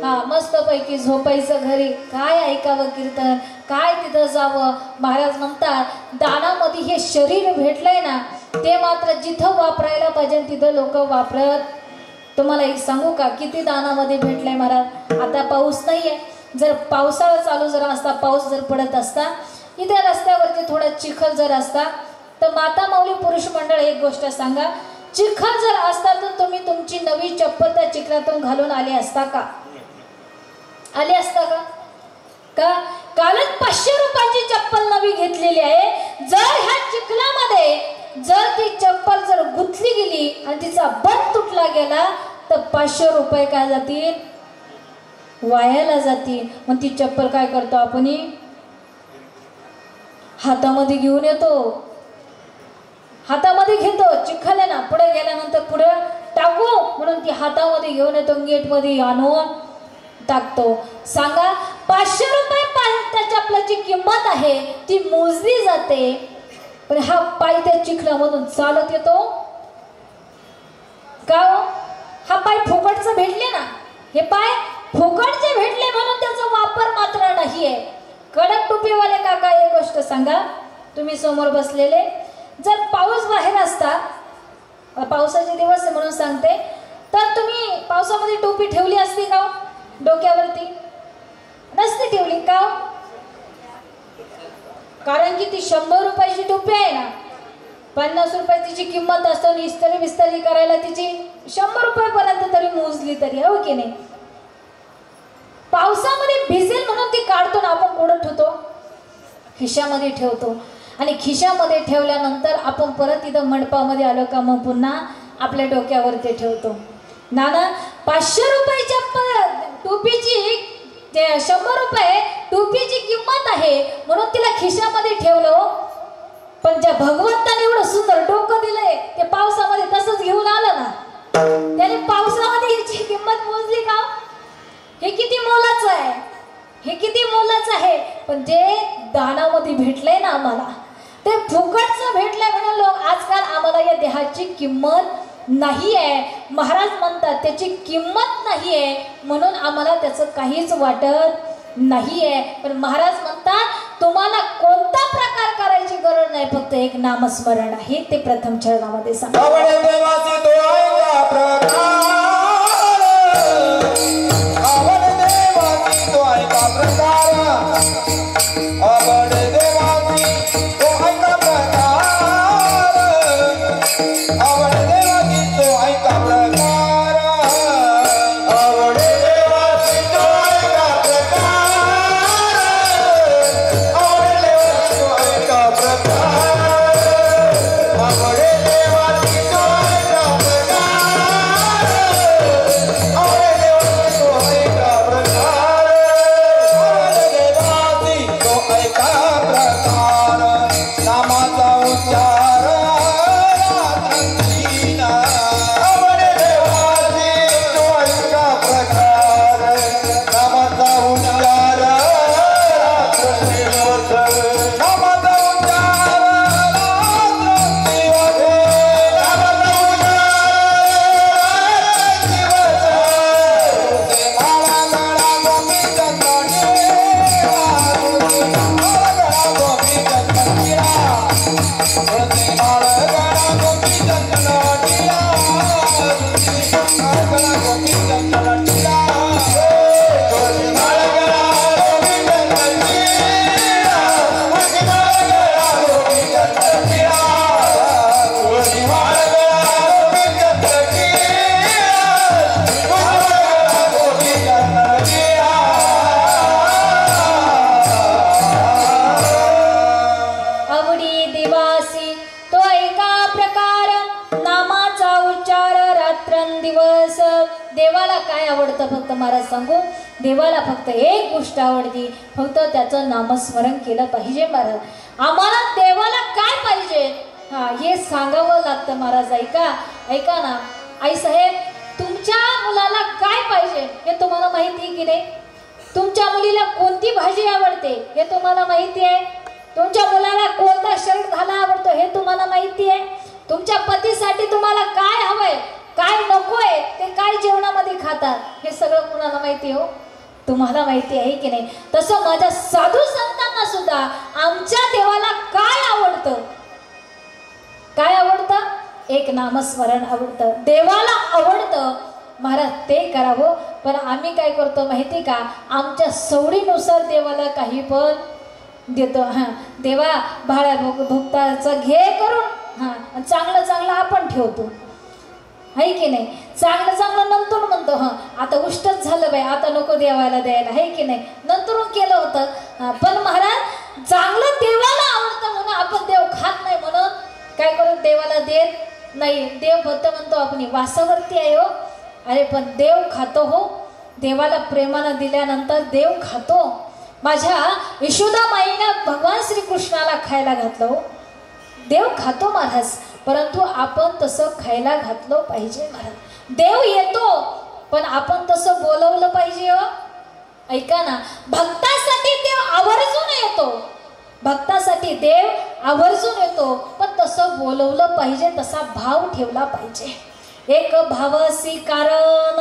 हा मस्त पैकी झोपायचं घरी काय ऐकावं कीर्तन काय तिथं जावं। महाराज म्हणतात दानामध्ये हे शरीर भेटलंय ना ते मात्र जिथं वापरायला पाहिजे तिथं लोक वापरत। तुम्हाला एक सांगू का किती दानामध्ये भेटलंय महाराज। आता पाऊस नाहीये जर पावसाळा चालू जर असता पाऊस जर पडत असता इथे रस्त्यावरती थोडा चिखल जर असता तर माता माऊली पुरुष मंडळ एक गोष्ट सांगा चिखल जर असता तर तुम्ही तुमची नवी चप्पल त्या चिखलातून घालून आले असता का आले असता का कालच 500 रुपयाची चप्पल नवी घेतलेली आहे जर ह्या चिखलामध्ये जर ती चप्पल जर गुंतली गेली आणि तिचा बंद तुटला गेला तर 500 रुपये काय जातील वायाला जातील। मग ती चप्पल काय करतो आपण हातामध्ये घेऊन येतो हातामध्ये घेतो चिखल आहे ना पुढे गेल्यानंतर पुढे टाकू म्हणून ती हातामध्ये घेऊन येतो गेटमध्ये आणून टाकतो। सांगा 500 रुपये त्या चपलाची किंमत आहे ती मोजली जाते पण हा पाय त्या चिखलामधून चालत येतो का हो? हा पाय फुकटचं भेटले ना, हे पाय फुकटचे भेटले म्हणून त्याचा वापर मात्र नाहीये. कडक टोपीवाले काका एक गोष्ट सांगा, तुम्ही समोर बसलेले, जर पाऊस बाहेर असता, पावसाचे दिवस आहे म्हणून सांगते, तर तुम्ही पावसामध्ये टोपी ठेवली असती का डोक्यावरती? नसती ठेवली का? कारण की ती 100 रुपयाची टोपी आहे ना, 50 रुपये तिची किंमत असतो. इस्त्री विस्तारी करायला तिची 100 रुपयापर्यंत तरी मोजली तरी, हो की नाही? पावसामध्ये भिजेल म्हणून ती काढतो ना आपण, कुठं ठेवतो? खिशामध्ये ठेवतो. आणि खिशामध्ये ठेवल्यानंतर आपण परत इथं मंडपामध्ये आलो का मग पुन्हा आपल्या डोक्यावरती ठेवतो. नाना 500 रुपयाच्या टोपीची, 100 रुपये टोपीची किंमत आहे म्हणून तिला खिशामध्ये ठेवलं. पण ज्या भगवंताने एवढं सुंदर डोकं दिलंय ते पावसामध्ये तसंच घेऊन आलं ना, त्याने पावसामध्ये हिची किंमत मोजली का? हे किती मोलाचं आहे, हे किती मोलाचं आहे. पण जे दानामध्ये भेटलंय ना आम्हाला, ते फुकटचं भेटलंय म्हणून लोक आजकाल आम्हाला या देहाची किंमत नाही आहे. महाराज म्हणतात त्याची किंमत नाही आहे म्हणून आम्हाला त्याचं काहीच वाटत नाही आहे. पण महाराज म्हणतात तुम्हाला कोणता प्रकार करायची गरज नाही, फक्त एक नामस्मरण आहे, ते प्रथम चरणामध्ये सांगा. फक्त महाराज सांगू, देवाला फक्त एक गोष्ट आवडती, फक्त त्याचं नामस्मरण केलं पाहिजे. महाराज आम्हाला देवाला काय पाहिजे हे सांगावं लागतं. महाराज ऐका ना, आई साहेब, तुमच्या मुलाला काय पाहिजे हे तुम्हाला माहिती की नाही? तुमच्या मुलीला कोणती भाजी आवडते हे तुम्हाला माहिती आहे? तुमच्या मुलाला कोणता शर्ट घाला आवडतो हे तुम्हाला माहिती आहे? तुमच्या पतीसाठी तुम्हाला काय हवंय, काय नकोय, ते काय जेवणामध्ये खातात हे सगळं कुणाला माहिती हो? तुम्हाला माहिती आहे की नाही? तसं माझ्या साधू संतांना सुद्धा आमच्या देवाला काय आवडतं, काय आवडतं? एक नामस्मरण आवडतं, देवाला आवडतं. महाराज ते करावं. पण आम्ही काय करतो माहिती का? आमच्या सवडीनुसार देवाला काही पण देतो. देवा भाड्या भुक्ताचं घे करून, चांगलं आपण ठेवतो, आहे की नाही? चांगलं नंतर म्हणतो आता उष्टच झालं बाई, आता नको देवाला द्यायला, आहे की नाही? नंतरून केलं होतं. पण महाराज चांगलं देवाला आवडतं म्हणून आपण देव खात नाही, म्हणून काय करू, देवाला देत नाही. देव भक्त म्हणतो आपण वासावरती आहे हो. अरे पण देव खातो हो, देवाला प्रेमानं दिल्यानंतर देव खातो. माझ्या यशोदा माईनं भगवान श्रीकृष्णाला खायला घातलं हो, देव खातो महाराज. परंतु आपण तसं खायला घातलं पाहिजे महाराज. देव येतो पण आपण तसं बोलवलं पाहिजे हो. ऐका ना, भक्तासाठी देव आवर्जून येतो, भक्तासाठी देव आवर्जून येतो, पण तसं बोलवलं पाहिजे, तसा भाव ठेवला पाहिजे. एक भावसी कारण.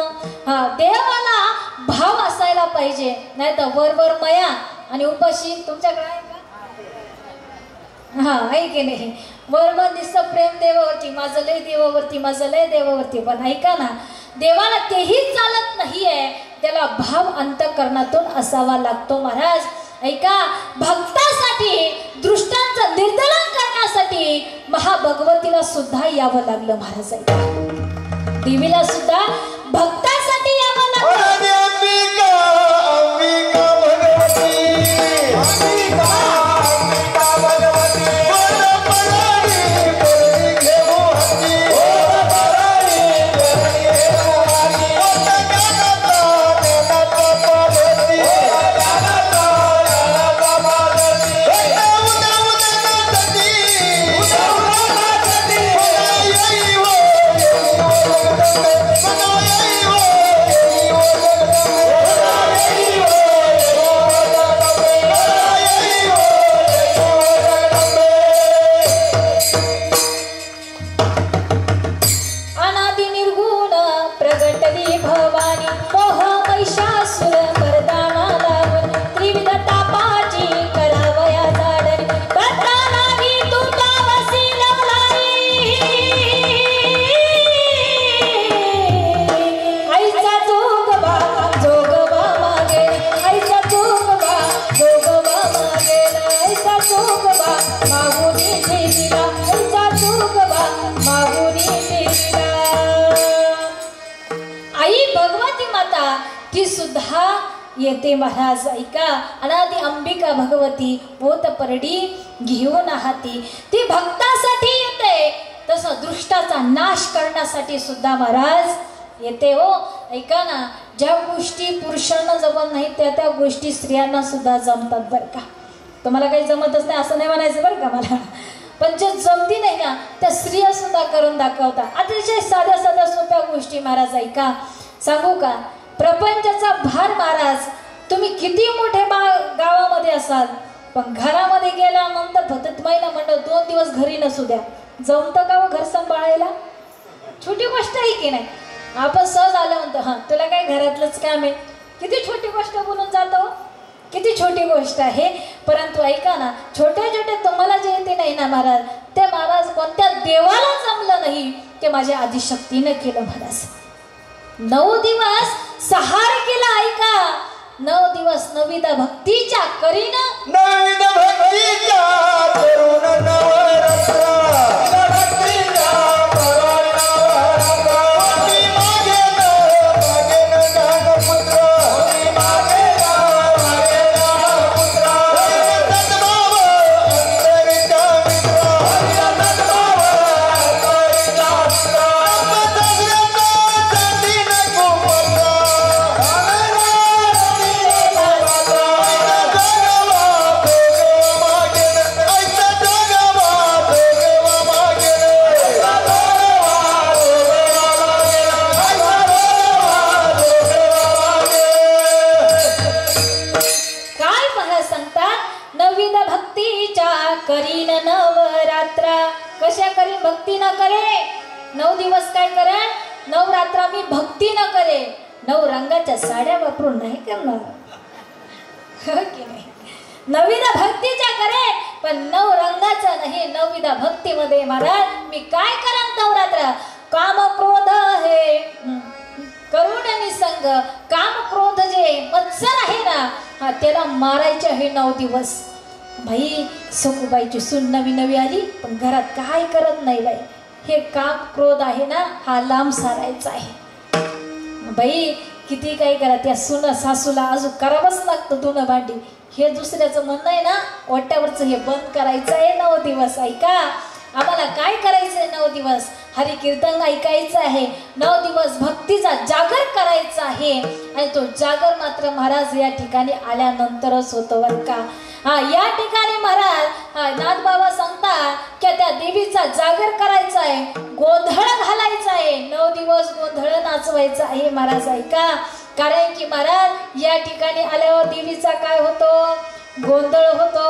हा, देवाला भाव असायला पाहिजे, नाही तर वर मया आणि उपाशी तुमच्याकडे आहे का? हा, आहे की नाही? वर दिसतं प्रेम देवावरती, माझं लय देवावरती, माझं लय देवावरती. पण ऐका ना, देवाला तेही चालत नाहीये, त्याला भाव अंतःकरणातून असावा लागतो महाराज. ऐका, भक्तासाठी दृष्टांचं निर्दलन करण्यासाठी महाभगवतीला सुद्धा यावं लागलं महाराज. ऐका, देवीला सुद्धा भक्तासाठी यावं लागलं. येते महाराज. ऐका, अनादि अंबिका भगवती पोत परडी घेऊन हाती, ती भक्तासाठी येते, तसं दृष्टाचा नाश करण्यासाठी सुद्धा महाराज येते हो. ऐका ना, ज्या गोष्टी पुरुषांना जमत नाही त्या गोष्टी स्त्रियांना सुद्धा जमतात बरं का. तुम्हाला काही जमतच नाही असं नाही म्हणायचं बरं का मला, पण जे जमती नाही ना त्या स्त्रिया सुद्धा करून दाखवतात. अतिशय साध्या सोप्या गोष्टी महाराज. ऐका, सांगू का, प्रपंचाचा भार महाराज, तुम्ही किती मोठे गावामध्ये असाल, पण घरामध्ये गेल्यानंतर फक्त महिला मंडळ 2 दिवस घरी नसू द्या, जमतं का व घर सांभाळायला? छोटी गोष्ट आहे की नाही? आपण सहज आलं म्हणतो, हां तुला काय घरातलंच काम आहे, किती छोटी गोष्ट बोलून जातो, किती छोटी गोष्ट आहे. परंतु ऐका ना, छोटे छोटे तुम्हाला जे येते नाही ना महाराज, ते महाराज कोणत्या देवाला जमलं नाही, ते माझ्या आदिशक्तीनं केलं महाराज. 9 दिवस सहार केला. ऐका, 9 दिवस नवविध भक्तीच्या करीन, नवविध भक्तीच्या करून नवरात्र, भक्तीच्या करून नवरात्र, मी मागेन गाणपुत्र, मी मागेन पुत्र, सद्भाव अंतरिचा मित्र, सद्भाव अंतरिचा मित्र, करीन नवरात्रा. कशा करीन? भक्ती न करे. 9 दिवस काय करेन? नवरात्रा मी भक्ती न करे. 9 रंगाच्या साड्या वापरून नाही करणार, हो की नाही? नवविध भक्तीच्या करे, पण 9 रंगाचा नाही. नवविध भक्तीमध्ये महाराज मी काय करेन? नवरात्र काम क्रोध हे करुण निसंग, काम क्रोध जे मत्सर आहे ना, त्याला मारायचे आहे 9 दिवस. भाई सखूबाईची सून नवी आली, पण घरात काय करत नाही बाई. हे काम क्रोध आहे ना, हा लांब सारायचा आहे. बाई किती काय करा, त्या सून सासूला अजून करावंच लागतं धुणं भांडी. हे दुसऱ्याचं म्हणणं आहे ना, ओट्यावरचं हे बंद करायचं आहे 9 दिवस. ऐका, आम्हाला काय करायचं आहे 9 दिवस? हरी कीर्तन ऐकायचं आहे. 9 दिवस भक्तीचा जागर करायचा आहे. आणि तो जागर मात्र महाराज या ठिकाणी आल्यानंतरच होतो बरं का. हा, या ठिकाणी महाराज नाथबाबा सांगतात की त्या देवीचा जागर करायचा आहे, गोंधळ घालायचा आहे, 9 दिवस गोंधळ नाचवायचा आहे महाराज. ऐका, कारण की महाराज या ठिकाणी आल्यावर देवीचा काय होतो? गोंधळ होतो.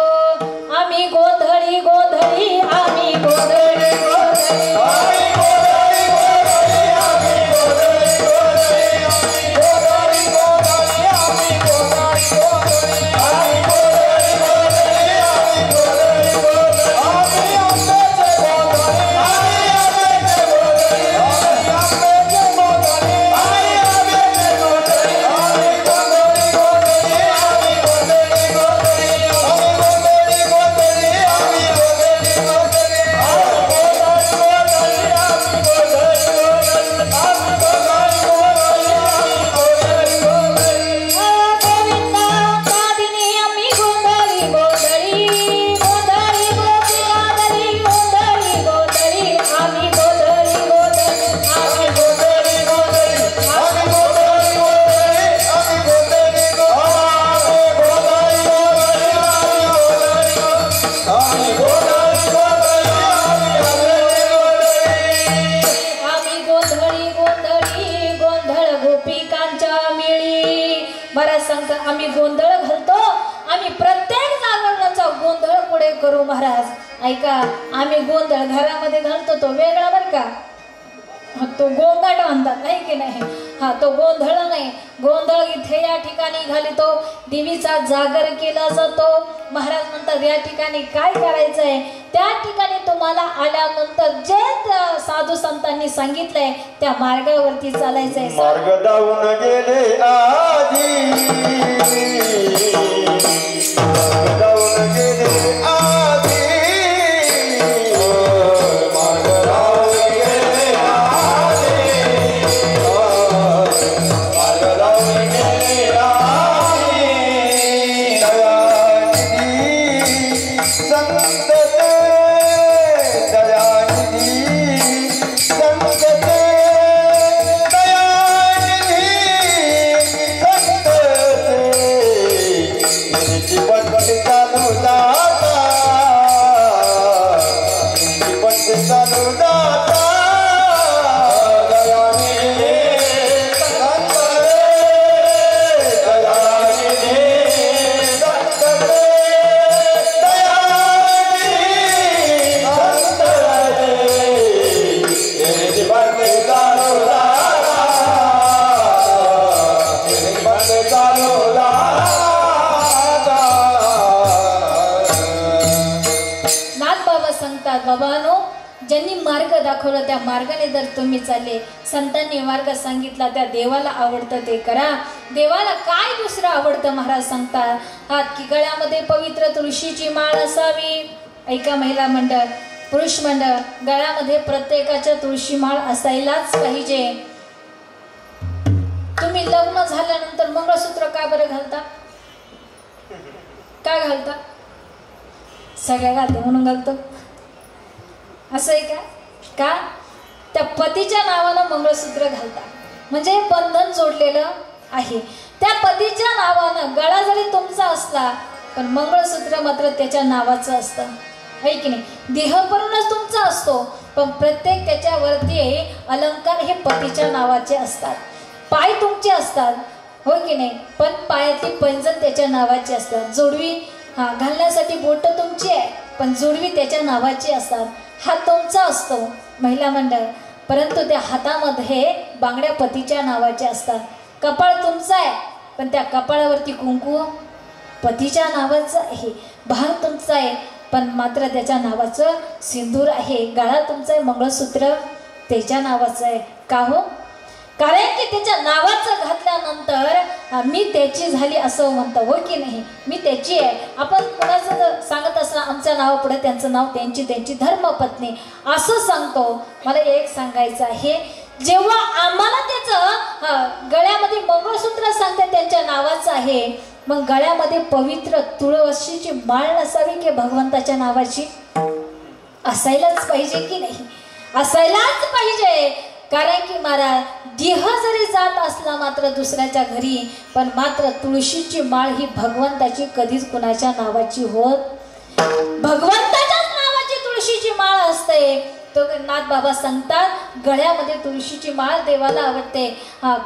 आम्ही गोंधळी गोंधळी, आम्ही गोंधळी गोंधळी, आम्ही गोंधळी गोंधळी, करू महाराज ऐका आम्ही गोंधळ घरामध्ये घालतो तो वेगळा बरं का तो गोंगाट म्हणतात नाही की नाही हा तो गोंधळ नाही गोंधळ इथे या ठिकाणी घालतो देवीचा जागर केला जातो महाराज म्हणतात या ठिकाणी काय करायचंय त्या ठिकाणी तुम्हाला आल्यानंतर जे साधू संतांनी सांगितलंय त्या मार्गावरती चालायचंय मार्ग जाऊन गेले आधी मार्ग जाऊन गेले आधी बाबानो ज्यांनी मार्ग दाखवला त्या मार्गाने जर तुम्ही चालले संतांनी मार्ग सांगितला त्या देवाला आवडतं ते करा देवाला काय दुसरं आवडतं महाराज सांगतात हात की गळ्यामध्ये पवित्र तुळशीची माळ असावी ऐका महिला मंडळ पुरुष मंडळ गळ्यामध्ये प्रत्येकाच्या तुळशी माळ असायलाच पाहिजे तुम्ही लग्न झाल्यानंतर मंगळसूत्र का बरं घालता का घालता सगळ्या घालते म्हणून घालतो असं आहे का त्या पतीच्या नावानं मंगळसूत्र घालतात म्हणजे बंधन जोडलेलं आहे त्या पतीच्या नावानं गळा जरी तुमचा असला पण मंगळसूत्र मात्र त्याच्या नावाचं असतं आहे की नाही देहपरूनच तुमचा असतो पण प्रत्येक त्याच्यावरती अलंकार हे पतीच्या नावाचे असतात पाय तुमचे असतात हो की नाही पण पायातली पैंजण त्याच्या नावाची असतात जोडवी घालण्यासाठी बोट तुमची आहे पण जोडवी त्याच्या नावाची असतात हात तुमचा असतो महिला मंडळ परंतु त्या हातामध्ये बांगड्या पतीच्या नावाच्या असतात कपाळ तुमचं आहे पण त्या कपाळावरती कुंकू पतीच्या नावाचं आहे भार तुमचा आहे पण मात्र त्याच्या नावाचं सिंदूर आहे गळा तुमचा आहे मंगळसूत्र त्याच्या नावाचं आहे का हो कारण की त्याच्या नावाचं घातल्यानंतर मी त्याची झाली असं म्हणतो हो की नाही मी त्याची आहे आपण कोणाचं जर सांगत असला आमच्या नावापुढे त्यांचं नाव त्यांची धर्मपत्नी असं सांगतो मला एक सांगायचं आहे जेव्हा आम्हाला त्याचं गळ्यामध्ये मंगळसूत्र सांगते त्यांच्या नावाचं आहे मग गळ्यामध्ये पवित्र तुळशीची माळ नसावी की भगवंताच्या नावाची असायलाच पाहिजे की नाही असायलाच पाहिजे कारण की महाराज देह जरी जात असला मात्र दुसऱ्याच्या घरी पण मात्र तुळशीची माळ ही भगवंताची कधीच कुणाच्या नावाची होत भगवंताच्याच नावाची तुळशीची माळ असते तो नाथ बाबा सांगतात गळ्यामध्ये तुळशीची माळ देवाला आवडते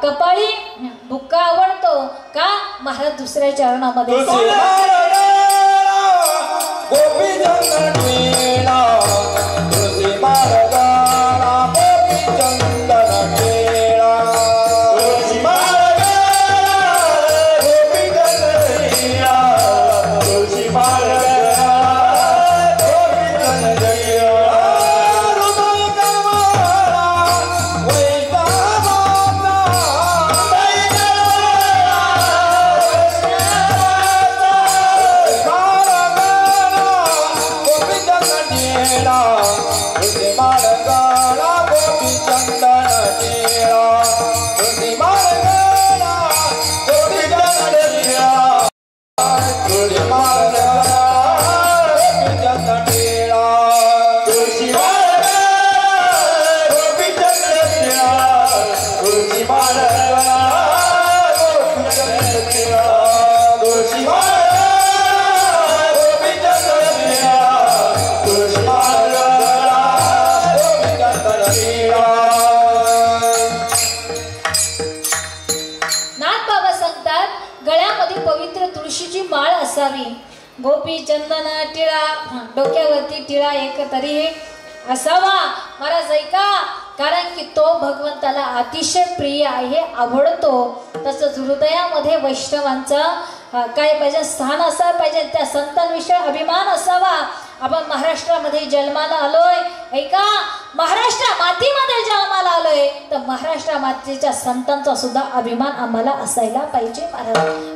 कपाळी बुक्का आवडतो का महाराज दुसऱ्या चरणामध्ये गोपी चंदन टिळा डोक्यावरती टिळा एक तरी असावा महाराज ऐका, कारण की तो भगवंताला अतिशय प्रिय आहे, आवडतो. तसंच हृदयामध्ये वैष्णवांचं काय पाहिजे, स्थान असायला पाहिजे, त्या संतांविषयी अभिमान असावा. आपण महाराष्ट्रामध्ये जन्माला आलोय, ऐका, महाराष्ट्र मातीमध्ये जन्माला आलोय, तर महाराष्ट्र मातेच्या संतांचा सुद्धा अभिमान आम्हाला असायला पाहिजे.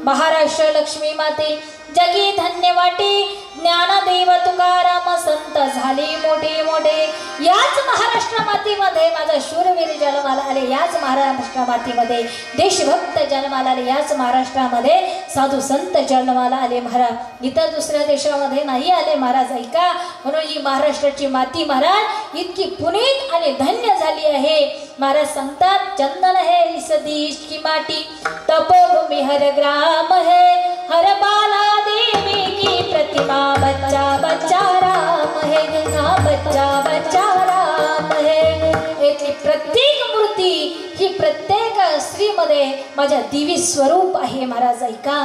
महाराष्ट्र लक्ष्मी माते जगी धन्य वाटे, ज्ञानदेव तुकाराम संत झाले मोठे मोठे. याच महाराष्ट्र मातीमध्ये माझा शूरवीर जन्माला आले, याच महाराष्ट्र मातीमध्ये देशभक्त जन्माला आले, याच महाराष्ट्रामध्ये साधू संत जन्माला आले महाराज. इतर दुसऱ्या देशामध्ये नाही आले महाराज ऐका. म्हणून ही महाराष्ट्राची माती महाराज इतकी पुनीत आणि धन्य झाली आहे. महाराज सांगतात, चंदन है इस देश की माटी, तपोभूमि हर ग्राम है, हर बाला देवी की प्रतिमा, बच्चा बच्चा राम है, हा बच्चा बच्चा राम है. येथली प्रत्येक मूर्ती ही प्रत्येक स्त्रीमध्ये माझ्या दिवी स्वरूप आहे महाराज ऐका.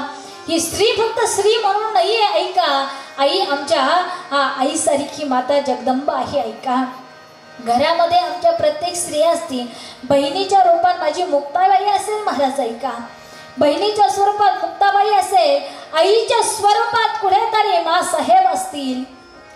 ही स्त्री फक्त स्त्री म्हणून नाहीये ऐका, आई आमच्या आईसारखी माता जगदंबा आहे ऐका. घरामध्ये आमच्या प्रत्येक स्त्रिया असतील, बहिणीच्या रूपात माझी मुक्ताबाई असेल महाराज ऐका, बहिणीच्या स्वरूपात मुक्ताबाई असेल, आईच्या स्वरूपात कुठेतरी मासाहेब असतील,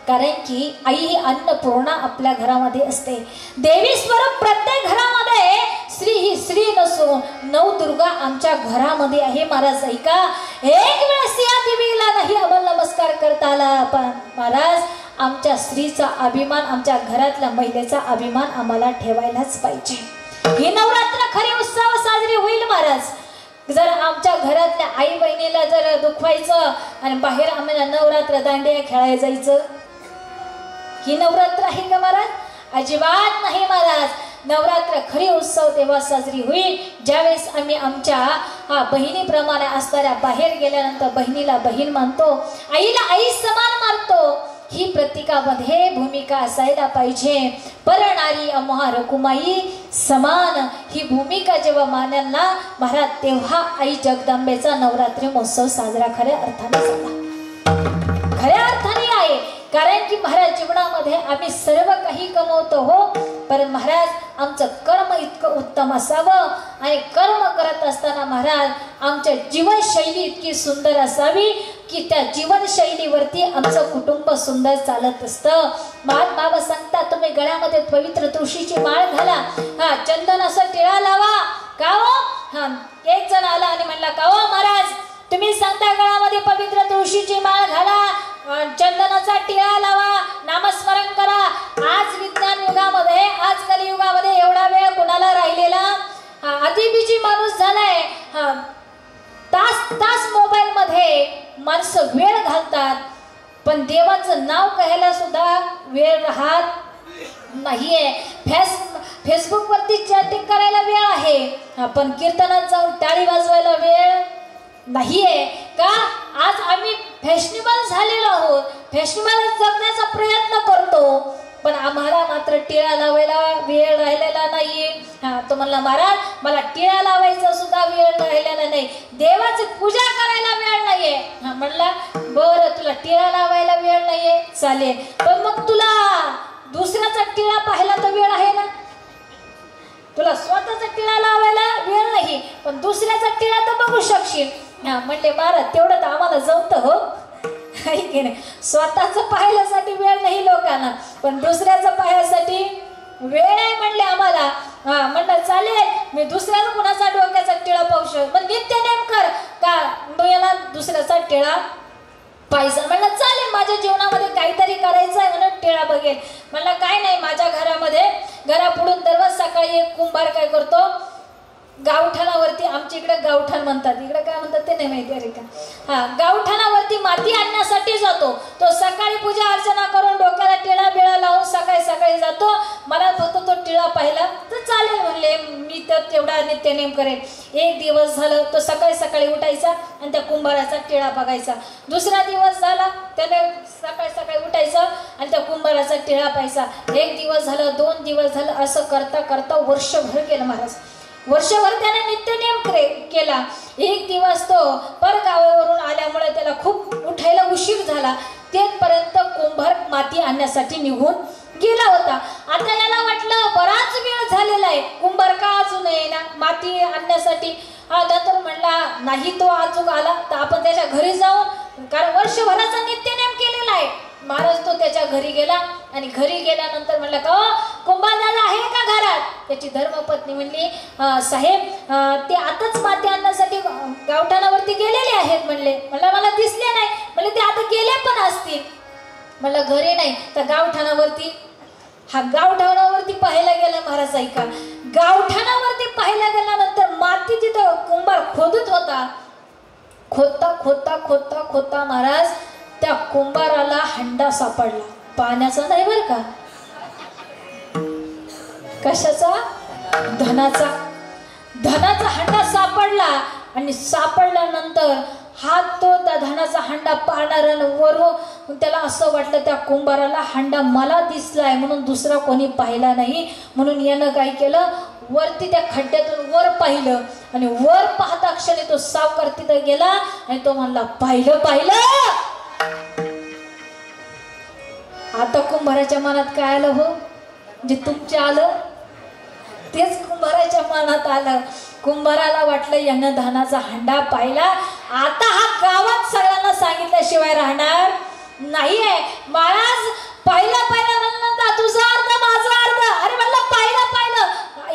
कारण की आई ही अन्नपूर्णा आपल्या घरामध्ये असते. देवी स्वरूप प्रत्येक घरामध्ये स्त्री ही स्त्री नसून नवदुर्गा आमच्या घरामध्ये आहे महाराज ऐका. एक वेळेस या देवीला नाही आम्हाला नमस्कार करता आला, पण महाराज आमच्या स्त्रीचा अभिमान, आमच्या घरातल्या महिलेचा अभिमान आम्हाला ठेवायलाच पाहिजे. ही नवरात्र खरी उत्सव साजरी होईल महाराज. जर आमच्या घरातल्या आई बहिणीला जर दुखवायचं आणि बाहेर आम्हाला नवरात्र दांडिया खेळायला जायचं, ही नवरात्र आहे का महाराज? अजिबात नाही महाराज. नवरात्र खरी उत्सव तेव्हा साजरी होईल ज्यावेळेस आम्ही आमच्या बहिणीप्रमाणे असणाऱ्या बाहेर गेल्यानंतर बहिणीला बहीण मानतो, आईला आई समान मानतो. ही प्रतीकामध्ये भूमिका असायला पाहिजे. परनारी अम्हा रकुमाई समान ही भूमिका जेव्हा मानेल ना महाराज, तेव्हा आई जगदंबेचा नवरात्री महोत्सव साजरा खऱ्या अर्थाने झाला, खऱ्या अर्थाने आहे. कारण की महाराज जीवनामध्ये आम्ही सर्व काही कमवतो हो, पण महाराज आमचं कर्म इतकं उत्तम असावं आणि कर्म करत असताना महाराज आमच्या जीवनशैली इतकी सुंदर असावी की त्या जीवनशैलीवरती आमचं कुटुंब सुंदर चालत असतं. महात्मा बाबा सांगतात, तुम्ही गळ्यामध्ये पवित्र तुळशीची माळ घाला, चंदन असं टिळा लावा का हो. एक जण आला आणि म्हणला, का हो महाराज तुम्ही सांगता गळ्यामध्ये पवित्र तुळशीची माळ घाला, चंदनाचा टिळा लावा, नामस्मरण करा. आज विज्ञान युगामध्ये, आज कलियुगामध्ये एवढा वेळ कुणाला राहिलेला, अतिबिजी माणूस झालाय. तास तास मोबाईल मध्ये माणसं वेळ घालतात, पण देवाचं नाव घ्यायला सुद्धा वेळ राहत नाहीये. फेसबुक वरती चॅटिंग करायला वेळ आहे, पण कीर्तनात जाऊन टाळी वाजवायला वेळ नाहीये का. आज आम्ही फॅशनेबल झालेलो आहोत, फॅशनेबल जगण्याचा प्रयत्न करतो, पण आम्हाला मात्र टिळा लावायला वेळ राहिलेला नाहीये. तो म्हणला, महाराज मला टिळा लावायचा सुद्धा वेळ राहिलेला नाही, देवाची पूजा करायला वेळ नाहीये. म्हणला, बरं तुला टिळा लावायला वेळ नाहीये चालेल, पण मग तुला दुसऱ्याचा टिळा पाहायला तर वेळ आहे ना. तुला स्वतःचा टिळा लावायला वेळ नाही, पण दुसऱ्याचा टिळा तर बघू शकशील. म्हणले, महाराज तेवढं तर आम्हाला जमतं हो, आहे की नाही. स्वतःचं पाहायसाठी वेळ नाही लोकांना, पण दुसऱ्याचं पाहायसाठी वेळ आहे म्हणले आम्हाला. म्हणलं चालेल, मी दुसऱ्याला कुणाचा डोक्याचा टिळा पाहू शकतो, पण नित्य नेम कर का मला दुसऱ्याचा टिळा पाहिजे. म्हणलं चालेल, माझ्या जीवनामध्ये काहीतरी करायचं आहे म्हणून टिळा बघेल. म्हणलं काय नाही, माझ्या घरामध्ये घरापुढून दररोज सकाळी एक कुंभार काय करतो, गावठाणावरती, आमच्या इकडे गावठाण म्हणतात, इकडे काय म्हणतात ते नाही माहिती अरे का. गावठाणावरती माती आणण्यासाठी जातो तो. सकाळी पूजा अर्चना करून डोक्याला टिळा बिळा लावून सकाळी सकाळी जातो. मला फक्त तो टिळा पाहिला तर चालेल म्हणले, मी तर तेवढा नित्यनेम करेन. एक दिवस झालं, तो सकाळी सकाळी उठायचा आणि त्या कुंभाराचा टिळा बघायचा. दुसरा दिवस झाला, त्याने सकाळी सकाळी उठायचं आणि त्या कुंभाराचा टिळा पाहायचा. एक दिवस झालं, 2 दिवस झालं, असं करता करता वर्षभर गेलं महाराज. वर्षभर त्याने नित्यनेम केला. एक दिवस तो परगावावरून आल्यामुळे त्याला खूप उठायला उशीर झाला. तेथपर्यंत कुंभार माती आणण्यासाठी निघून गेला होता. आता याला वाटलं बराच वेळ झालेला आहे, कुंभार का अजून येईना माती आणण्यासाठी. नंतर म्हणला नाही तो अजून आला तर आपण त्याच्या घरी जाऊ, कारण वर्षभराचा नित्यनेम केलेला आहे. महाराज तो त्याच्या घरी गेला आणि घरी गेल्यानंतर म्हणलं का कुंभार दादा आहे का घरात. त्याची धर्मपत्नी म्हणली साहेब ते आताच माती आणण्यासाठी गावठाणावरती गेलेले आहेत म्हणले. मला दिसले नाही. म्हणले ते आता गेले पण असतील. म्हणलं घरी नाही तर गावठाणावरती. गावठाणावरती पाहायला गेला महाराज. ऐका, गावठाणावरती पाहायला गेल्यानंतर माती तिथं कुंभार खोदत होता. खोदता खोदता खोदता खोदता महाराज त्या कुंभाराला हंडा सापडला. पाण्याचा नाही बर का, कशाचा, धनाचा हंडा सापडला. आणि सापडल्यानंतर हात तो त्या धनाचा हंडा पाहणारा वरून त्याला असं वाटलं त्या कुंभाराला हंडा मला दिसलाय म्हणून दुसरा कोणी पाहिला नाही. म्हणून यानं काय केलं, वरती त्या खड्ड्यातून वर पाहिलं आणि वर पाहता क्षणी तो सावकार तिथं गेला आणि तो म्हणला पाहिलं. आता कुंभाराच्या मनात काय आलं हो, जे तुमच्या आलं तेच कुंभाराच्या मनात आलं. कुंभाराला वाटलं यानं धनाचा हंडा पाहिला, आता हा गावात सगळ्यांना सांगितल्याशिवाय राहणार नाहीये. महाराज पाहिलं म्हणलं तुझा अर्ध माझा अर्ध. अरे म्हणलं पाहिलं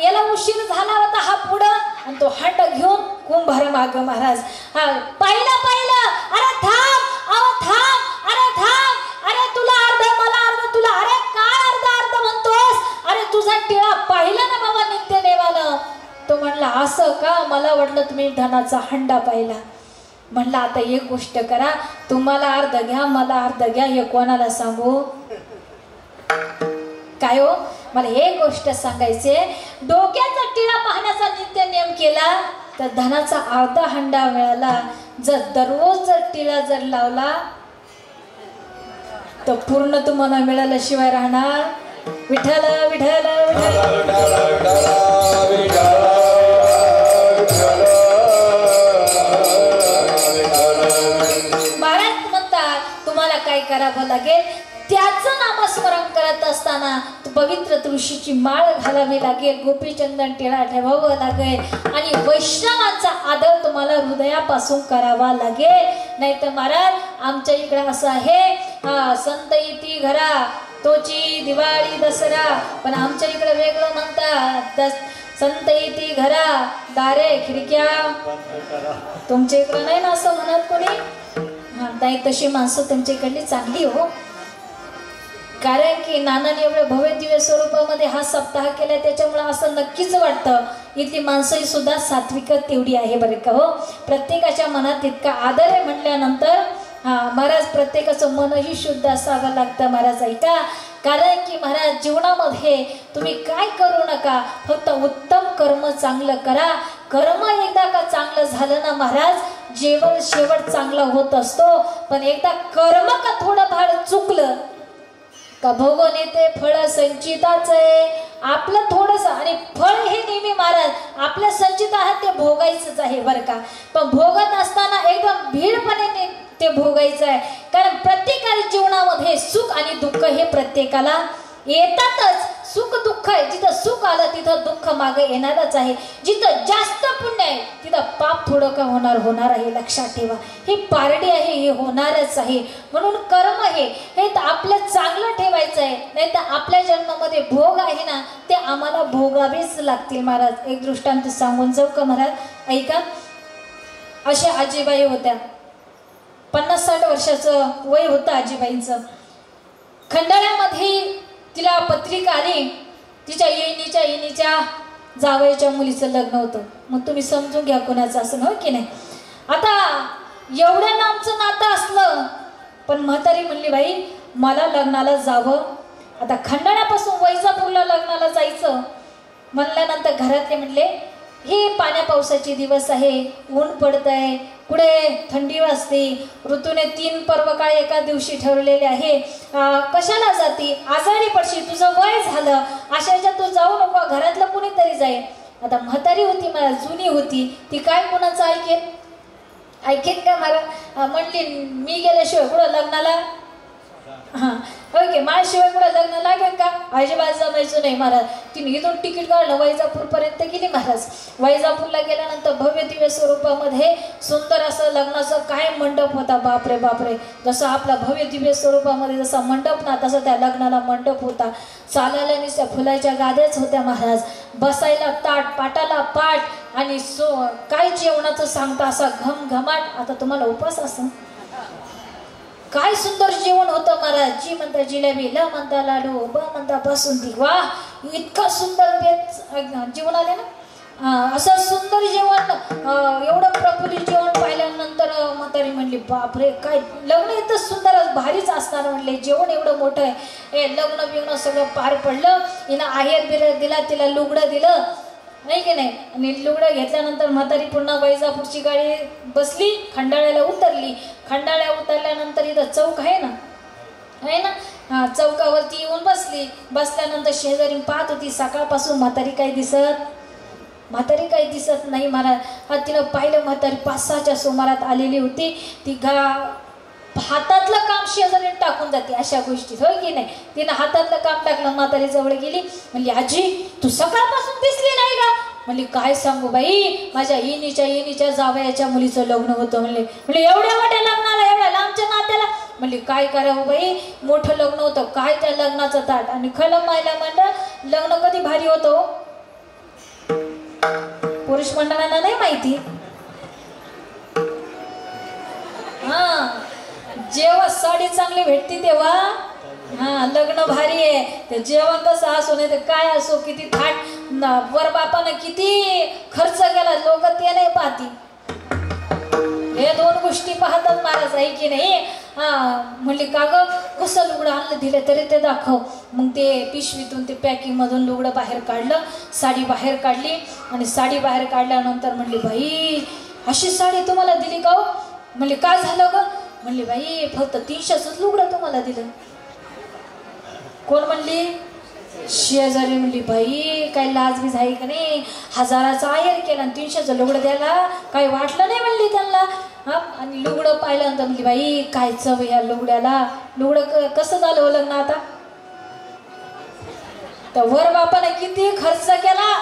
याला उशीर झाला होता हा पुढं आणि तो हंड घेऊन कुंभार माग. महाराज पाहिलं अरे थांब अरे थांब अरे तुला अर्ध मला अर्ध तुला. अरे काय अर्ध म्हणतोस, अरे तुझा टिळा पाहिला ना बाबा नित्यनेमानं. तो म्हणला असं का, मला वाटलं तुम्ही धनाचा हंडा पाहिला. म्हणलं आता एक गोष्ट करा, तुम्हाला अर्ध घ्या मला अर्ध घ्या, हे कोणाला सांगू. काय हो, मला एक गोष्ट सांगायचे, डोक्याचा टिळा पाहण्याचा नित्य नियम केला तर धनाचा अर्धा हंडा मिळाला. जर दररोज टिळा जर लावला तर पूर्ण तुम्हाला मिळाल्याशिवाय राहणार. विठ्ठल विठ्ठल महाराज म्हणतात तुम्हाला काय करावं लागेल, त्याचं नामस्मरण करत असताना पवित्र तुळशीची माळ घालावी लागेल, गोपीचंदन टिळा ठेवावं लागेल आणि वैष्णवांचा आदर तुम्हाला हृदयापासून करावा लागेल. नाही तर महाराज आमच्या इकडे असं आहे, संत येती घरा तोची दिवाळी दसरा, पण आमच्या इकडे वेगळं म्हणतात. संत येती घरा दारे खिडक्या. तुमच्या इकडं नाही ना असं म्हणत कोणी. ताई तशी माणसं तुमच्या इकडली चांगली हो, कारण की नानाने एवढ्या भव्य दिव्य स्वरूपामध्ये हा सप्ताह केला, त्याच्यामुळे असं नक्कीच वाटतं इथली माणसंही सुद्धा सात्विक तेवढी आहे बरं का हो. प्रत्येकाच्या मनात तितका आदर आहे म्हटल्यानंतर महाराज प्रत्येकाचं मनही शुद्ध असावं लागतं. महाराज ऐका, कारण की महाराज जीवनामध्ये तुम्ही काय करू नका, फक्त उत्तम कर्म चांगलं करा. कर्म एकदा का चांगलं झालं ना महाराज, जेवण शेवट चांगला होत असतो. पण एकदा कर्म का थोडंफार चुकलं का भोगून येते फळ संचिताच आहे. आपलं थोडंसं आणि फळ हे नेहमी महाराज आपल्या संचित आहात ते भोगायचंच आहे बरं का. पण भोगत असताना एकदम भीडपणे ते भोगायचं आहे, कारण प्रत्येकाच्या जीवनामध्ये सुख आणि दुःख हे प्रत्येकाला येतातच. सुख दुःख आहे, जिथं सुख आलं तिथं दुःख मागे येणारच आहे. जिथं जास्त पुण्य आहे तिथं पाप थोडं का होणार आहे, लक्षात ठेवा. ही पारडी आहे, हे होणारच आहे. म्हणून कर्म हे तर आपलं चांगलं ठेवायचं आहे, नाही तर आपल्या जन्मामध्ये भोग आहे ना ते आम्हाला भोगावेच लागतील. महाराज एक दृष्टांत सांगून जाऊ का महाराज. ऐका, अशा आजीबाई होत्या, 50-60 वर्षाचं वय होतं आजीबाईंचं. खंडाळ्यामध्ये तिला पत्रिका आली, तिच्या येणीच्या जावयाच्या मुलीचं लग्न होतं. मग तुम्ही समजून घ्या कोणाचं असं हो की नाही. आता एवढ्या लांबचं नातं असलं पण म्हातारी म्हणली बाई मला लग्नाला जावं. आता खंडाळ्यापासून वैजापूरला लग्नाला जायचं म्हणल्यानंतर घरातले म्हणले हे पाण्या पावसाचे दिवस आहे, ऊन पडत आहे, पुढे थंडी वाजते, ऋतूने 3 पर्वकाळ एका दिवशी ठरवलेले आहे, कशाला जाती, आजारी पडशी, तुझं वय झालं, अशा तू जाऊ नको, घरातलं कुणीतरी जाईल. आता म्हातारी होती मला जुनी होती, ती काय कोणाचं ऐकेल का मला? म्हणली मी गेल्याशिवाय कुठं लग्नाला, हां ओके माझ्याशिवाय कुठं लग्न लागेल का? अजिबात जमायचं नाही महाराज. तिने इथून तिकीट काढलं, वैजापूरपर्यंत गेली महाराज. वैजापूरला गेल्यानंतर भव्य दिव्य स्वरूपामध्ये सुंदर असं लग्नाचं काय मंडप होता, बापरे बापरे. जसं आपला भव्य दिव्य स्वरूपामध्ये जसा मंडप ना, तसं त्या लग्नाला मंडप होता. चालायला नुसत्या फुलाच्या गाद्याच होत्या महाराज. बसायला ताट, पाटाला पाट आणि काय जेवणाचं सांगता असा घमघमाट. आता तुम्हाला उपास असं काय सुंदर जेवण होतं महाराज. जी म्हणता जिलेबी, ल म्हणता लाडू, ब म्हणता बासुंदी. वा इतका सुंदर जेवण आले ना, असं सुंदर जेवण, एवढं प्रफुल्लित जेवण पाहिल्यानंतर म्हातारी म्हणली बापरे काय लग्न इथं सुंदर भारीच असणार म्हणले. जेवण एवढं मोठं आहे. हे लग्न बिग्न सगळं पार पडलं. हिनं आहेर बिर दिला, तिला लुगडं दिलं नाही की नाही. आणि लुगडं घेतल्यानंतर म्हातारी पुन्हा वैजापूरची गाडी बसली, खंडाळ्याला उतरली. खंडाळ्या उतरल्यानंतर इथं चौक आहे ना, चौकावरती येऊन बसली. बसल्यानंतर शेजारी पाहत होती. सकाळपासून म्हातारी काही दिसत नाही महाराज. हा तिनं पाहिलं, म्हातारी 5-6च्या सुमारात आलेली होती. ती हातातलं काम शेजारी टाकून जाते अशा गोष्टीत, होय की नाही. तिनं हातातलं काम टाकलं, म्हातारी जवळ गेली. म्हणली आजी तू सकाळपासून दिसली नाही का? म्हणली काय सांगू बाई, माझ्या येणीच्या जावयाच्या मुलीचं लग्न होतं म्हणले एवढ्या मोठ्या लग्नाला, एवढ्या लांबच्या नात्याला. म्हणली काय करावं बाई, मोठं लग्न होतं. काय त्या लग्नाचं ताट. आणि खलं मायला म्हणलं लग्न कधी भारी होतं पुरुष मंडळांना नाही माहिती. हा जेव्हा साडी चांगली भेटती तेव्हा हा लग्न भारी आहे. ते जेवण कसं असो नाही तर काय असो, किती थाट वर बापानं किती खर्च केला, लोक ते नाही पाहती. हे दोन गोष्टी पाहतात महाराज, आहे की नाही. हा म्हणली का ग कसं लुगडं आणलं, दिलं तरी ते दाखव. मग ते पिशवीतून ते पॅकिंगमधून लुगडं बाहेर काढलं, साडी बाहेर काढली. आणि साडी बाहेर काढल्यानंतर म्हणली बाई अशी साडी तुम्हाला दिली का हो? म्हणली काय झालं ग? म्हणली बाई फक्त 300च लुगडं तुम्हाला दिलं. कोण म्हणली? शेजारी. म्हणली बाई काही लाजबीज आहे का नाही, 1000चा आहेर केला आणि 300चं लुगडं द्यायला काही वाटलं नाही म्हणली त्यांना. हा आणि लुगडं पाहिल्यानंतर म्हणली बाई काय चव या लुगड्याला. लुगडं कसं झालं हो लग्न आता? तर वर बापाने किती खर्च केला,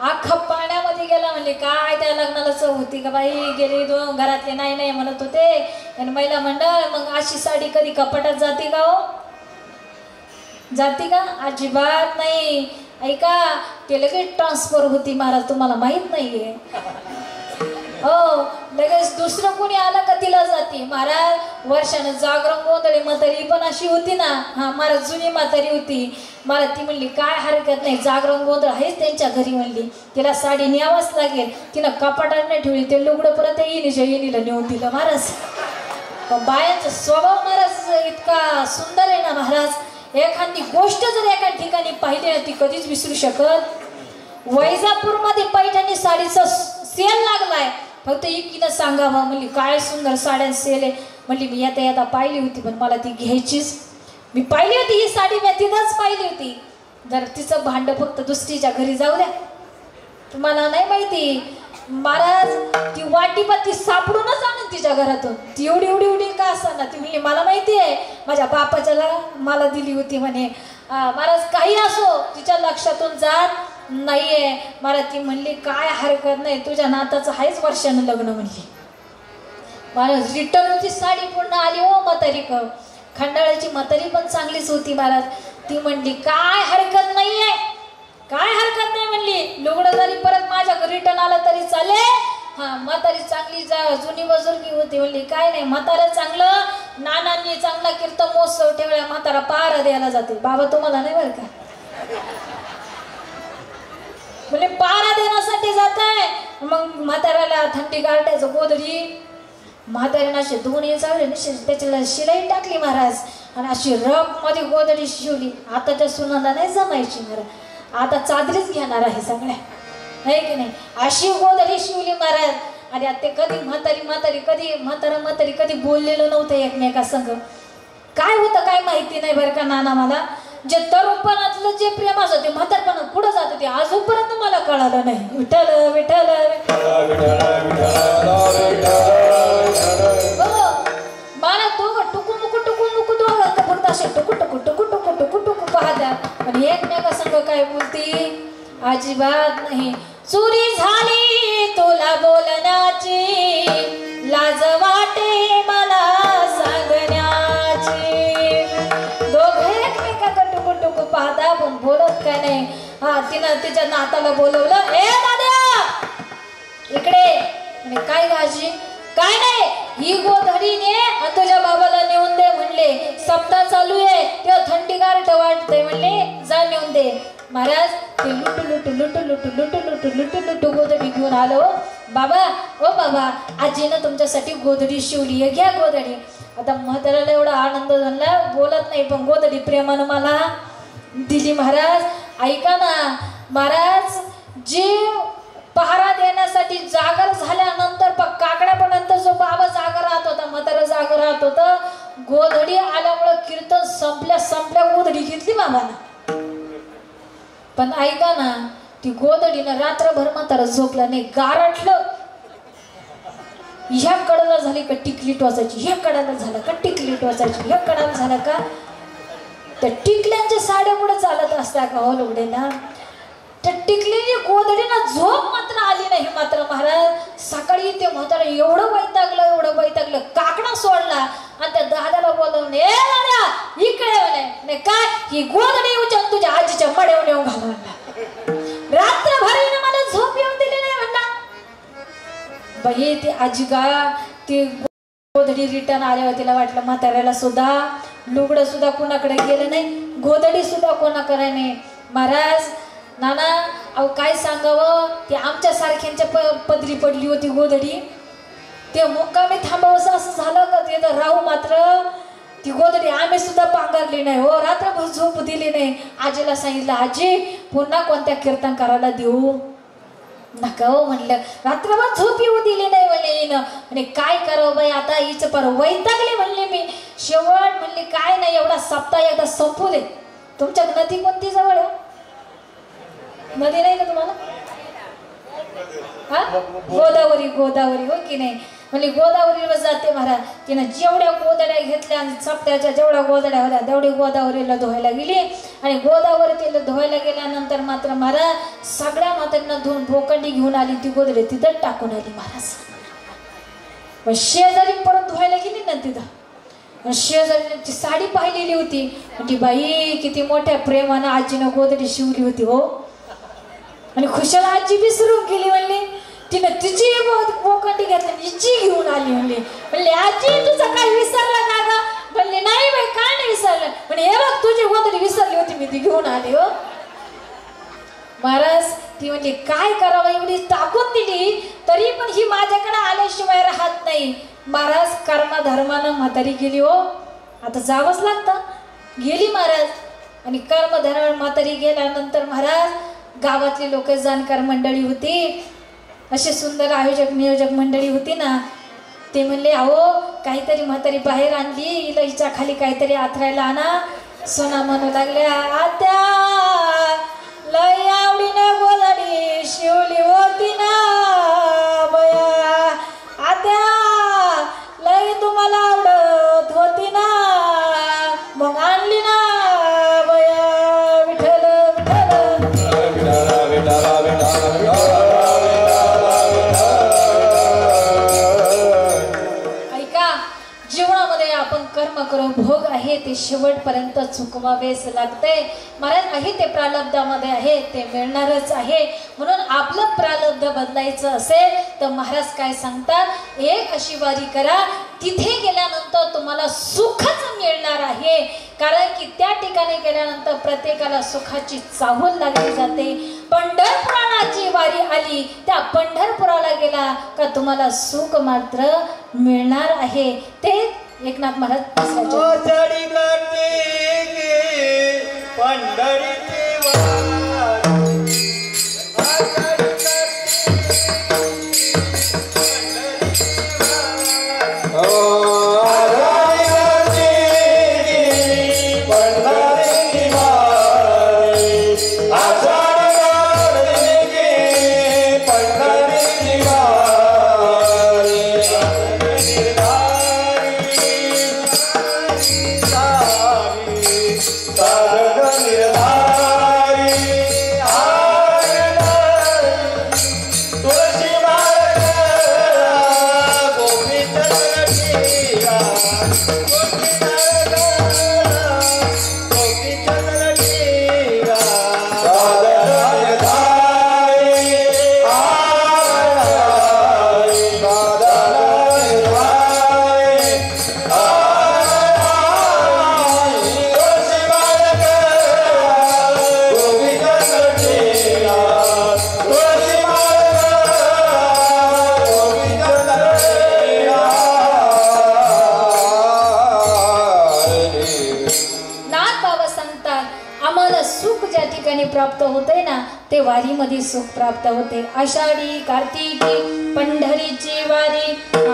अख्खा पाण्यामध्ये गेला. म्हणले काय त्या लग्नाला चव होती का बाई. गेली दोन घरातले नाही म्हणत होते. आणि महिला मंडळ मग अशी साडी कधी कपाटात जाते का हो? जाते का? अजिबात नाही. ऐका ते लगेच ट्रान्सफर होती महाराज, तुम्हाला माहित नाहीये. हो लगेच दुसरं कोणी आलं का तिला जाते महाराज. वर्षानं जागरण गोंधळी म्हातारी पण अशी होती ना. हा महाराज जुनी म्हातारी होती. मला ती म्हणली काय हरकत नाही, जागरण गोंधळ आहेच त्यांच्या घरी. म्हणली तिला साडी न्यावंच लागेल. तिनं कपाटात नाही ठेवली, ते लुगडं परत येणीला नेऊन दिलं महाराज. बायांचा स्वभाव महाराज इतका सुंदर आहे ना महाराज. एखादी गोष्ट जर एका ठिकाणी पाहिली ना ती कधीच विसरू शकत. वैजापूरमध्ये पैठणी साडीचा सेल लागलाय, फक्त एकीनं सांगावं. म्हणली काय सुंदर साड्या सेल आहे. म्हणली मी येता पाहिली होती पण मला ती घ्यायचीच. मी पाहिली होती ही साडी, मी तिथंच पाहिली होती. जर तिचं भांड फक्त दुसरीच्या घरी जाऊ द्या, तुम्हाला नाही माहिती महाराज ती वाटीपत्ती सापडूनच आणून तिच्या घरातून. ती एवढी का असताना ती म्हणली मला माहिती आहे माझ्या बापाच्याला मला दिली होती म्हणे. महाराज काही असो तिच्या लक्षातून जात नाहीये. मला ती म्हणली काय हरकत नाही, तुझ्या नाताचं आहेच वर्षानं लग्न म्हणली. महाराज रिटर्न होती साडी पूर्ण आली हो म्हातारी. खंडाळ्याची म्हातारी पण चांगलीच होती महाराज. ती म्हणली काय हरकत नाहीये, काय हरकत नाही म्हणली. लुगडं जरी परत माझ्या घरी रिटर्न आलं तरी चालेल. हा म्हातारी चांगली जुनी बुजुर्गी होती. म्हणली काय नाही म्हातारा चांगलं, नानांनी चांगला कीर्तन महोत्सव ठेवला, म्हातारा पारा द्यायला जाते. बाबा तुम्हाला नाही बरं का, म्हणजे पारा देण्यासाठी जात आहे. मग म्हाताऱ्याला थंडी गारट्याचं गोदडी, म्हाताऱ्यानं असे दोन्ही चावले त्याच्याला शिलाई टाकली महाराज. आणि अशी रफ मध्ये गोदडी शिवली. आताच्या सुनाला नाही जमायची महाराज, आता चादरीच घेणार आहे सगळ्या, आहे की नाही. अशी गोदडी शिवली महाराज. आणि आता ते कधी म्हातारी कधी बोललेलं नव्हतं एकमेका संग. काय होतं काय माहिती नाही बरं का नाना मला. जे तरुणपणातलं जे प्रेम असं ते म्हातारपणात पुढं जातं ते आजपर्यंत मला कळालं नाही. विठ्ठल विठ्ठल मला दोघं टुकू मुकू दोघं फक्त असे टुकू पाहतात पण एकमेका संग काय बोलती अजिबात नाही. चोरी झाली तुला बोलण्याची लाज वाटे मला सांगण्याची. दोघे एकमेकाकडे टुकू पाहता पण बोलत काय नाही. हा तिनं तिच्या नाताला बोलवलं. ए दादा इकडे. आणि काय गाजी काय नाही ही गोधडीने तुझ्या बाबाला नेऊन दे म्हणले. सप्ताह चालू आहे तेव्हा थंडीगार वाटते म्हणले जा नेऊन दे. महाराज ते लुटू गोधडी घेऊन आलो. बाबा ओ बाबा आजीनं तुमच्यासाठी गोधडी शिवली आहे घ्या गोधडी. आता म्हाताऱ्याला एवढा आनंद झाला बोलत नाही पण गोधडी प्रेमानं मला दिली. महाराज ऐका ना महाराज जीव पहारा देण्यासाठी जागर झाल्यानंतर काकड्यापर्यंत जो बाबा जागा राहत होता म्हातारा जागा राहत होता. गोधडी आल्यामुळे कीर्तन संपल्या गोधडी घेतली बाबानं. पण ऐका ना ती गोधडीनं रात्रभर म्हातारा झोपला नाही. गारठलं ह्या कडाला झाली का टिकली टोचायची ह्या कडाला झालं का टिकली टोचायची ह्या कडाला झालं का. त्या टिकल्यांच्या साड्या पुढे चालत असत्या का हो लोगडे ना. त्या टिकलेली गोधडीनं झोप मात्र आली नाही. मात्र महाराज सकाळी ते म्हातारा एवढं वैतागलं काकडा सोडला आणि त्या दादाला बोलवून ए दादा इकडे काय ही गोधडी उचल तुझ्या आजीच्या मड्यावर नेऊन घालवला. रात्रभर मला झोप येऊन दिली नाही म्हणला. बाई ती आजी गा ती गोधडी रिटर्न आल्यावर तिला वाटलं म्हाताऱ्याला सुद्धा लुगडं सुद्धा कोणाकडे गेलं नाही गोधडी सुद्धा कोणाकडे नाही. महाराज नाना अहो काय सांगावं ती आमच्या सारख्यांच्या पदरी पडली होती गोधडी. ते मुक्कामी थांबावं असं झालं का ते तर राहू मात्र ती गोधडी आम्ही सुद्धा पांघरली नाही हो. रात्रभर झोप दिली नाही. आजीला सांगितलं आजी पुन्हा कोणत्या कीर्तनकाराला देऊ नका हो म्हणलं. रात्रभर झोप येऊ दिली नाही म्हणले आणि काय करावं बाई आता हिचं पर वैतागले म्हणले मी. शेवट म्हणले काय नाही एवढा सप्ताह एकदा संपू दे. तुमच्या नदी कोणती जवळ आहे नदी नाही का तुम्हाला हा गोदावरी हो की नाही म्हणजे गोदावरीवर जाते महाराज. तिनं जेवढ्या गोदड्या घेतल्या आणि सप्त्याच्या जेवढ्या गोदड्या होत्या तेवढी गोदावरीला धुवायला गेली आणि गोदावरी तिला धुवायला गेल्यानंतर मात्र महाराज सगळ्या मातांना धुवून भोकंडी घेऊन आली. ती गोदडी तिथं टाकून आली महाराज. पण शेजारी परत धुवायला गेली ना तिथं शेजारी ती साडी पाहिलेली होती. ती बाई किती मोठ्या प्रेमानं आजीनं गोदडी शिवली होती हो. आणि खुशाल आजी विसरून गेली म्हणली. तिनं तिची बोकंडी घेतली हिची घेऊन आली म्हणले आजी तुझं काय विसरलं का ग म्हणले नाही बाई काय नाही विसरलं म्हणे हे बघ तुझी गोधडी विसरली होती मी ती घेऊन आली हो. महाराज ती म्हणजे काय करावं एवढी टाकून दिली तरी पण ही माझ्याकडे आल्याशिवाय राहत नाही. महाराज कर्मधर्मानं म्हातारी गेली हो. आता जावंच लागतं. गेली महाराज आणि कर्मधर्म म्हातारी गेल्यानंतर महाराज गावातली लोक जाणकार मंडळी होती असे सुंदर आयोजक नियोजक मंडळी होती ना. ते म्हणले अहो काहीतरी म्हातारी बाहेर आणली हिला हिच्या खाली काहीतरी आथरायला आणा. सोना म्हणू लागल्या आत्या लय आवडीने गोधडी शिवली होती ना बया आत्या लय तुम्हाला आवडत होती ना मग आणली ना बया विठ्ठल ऐका जीवनामध्ये आपण कर्म करू भोग आहे ते शेवटपर्यंत चुकवावेच लागते. महाराज आहे ते प्रारब्धामध्ये आहे ते मिळणारच आहे. म्हणून आपलं प्रारब्ध बदलायचं असेल तर महाराज काय सांगतात एक अशी वारी करा तिथे गेल्यानंतर तुम्हाला सुखच मिळणार आहे. कारण की त्या ठिकाणी गेल्यानंतर प्रत्येकाला सुखाची चाहूल लागली जाते. पंढरपुराची वारी आली त्या पंढरपुराला गेला का तुम्हाला सुख मात्र मिळणार आहे. ते एकनाथ महाराज पंढरी प्राप्त होते ना ते वारीमध्ये सुख प्राप्त होते। आषाढी कार्तिकी पंढरीची वारी।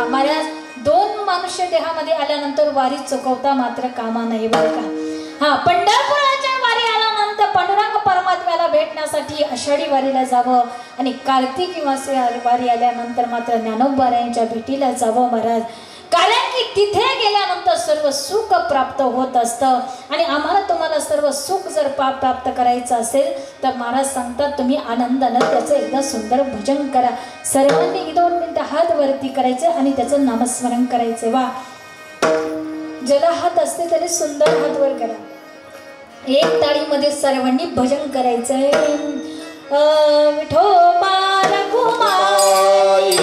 महाराज दोन मनुष्य देहामध्ये आल्यानंतर वारी चुकवता मात्र कामा नाही बरं का। पंढरपुराच्या वारी आल्यानंतर पांडुरंग परमात्म्याला भेटण्यासाठी आषाढी वारीला जावं आणि कार्तिकी मासे वारी आल्यानंतर मात्र ज्ञानोबारायांच्या भेटीला जावं महाराज। कारण की तिथे गेल्यानंतर सर्व सुख प्राप्त होत असतं आणि आम्हाला तुम्हाला सर्व सुख जर प्राप्त करायचं असेल तर महाराज सांगतात तुम्ही आनंदानं त्याचं एकदा सुंदर भजन करा। सर्वांनी 2 मिनिटं हात वरती करायचे आणि त्याचं नामस्मरण करायचे। वा ज्याला हात असते त्याने सुंदर हात वर करा। एक ताळीमध्ये सर्वांनी भजन करायचंय। विठोबा रघुमाई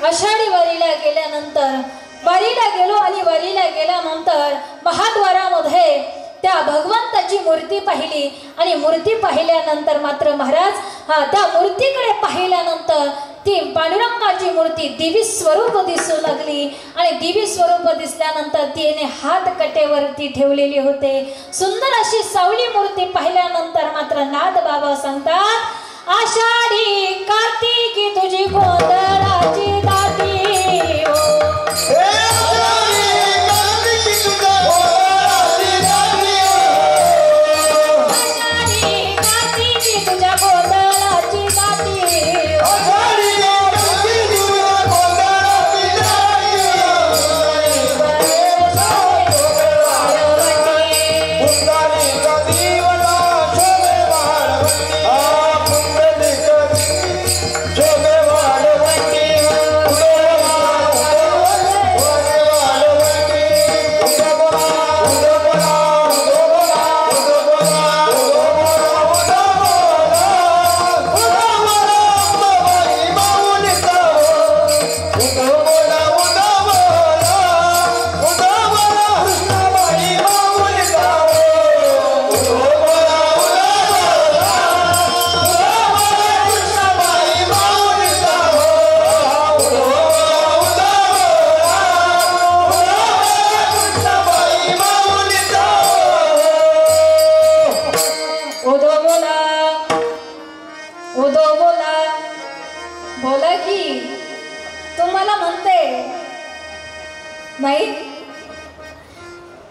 आषाढी वारीला गेल्यानंतर वारीला गेलो आणि वारीला गेल्यानंतर महाद्वारामध्ये त्या भगवंताची मूर्ती पाहिली आणि मूर्ती पाहिल्यानंतर मात्र महाराज त्या मूर्तीकडे पाहिल्यानंतर ती पांडुरंगाची मूर्ती दिव्य स्वरूप दिसू लागली आणि दिव्य स्वरूप दिसल्यानंतर तिने हात कटेवरती ठेवलेले होते। सुंदर अशी सावली मूर्ती पाहिल्यानंतर मात्र नाथ बाबा सांगतात आषाढी कार्तिकी तुझी गोंधळाची दाटी नाही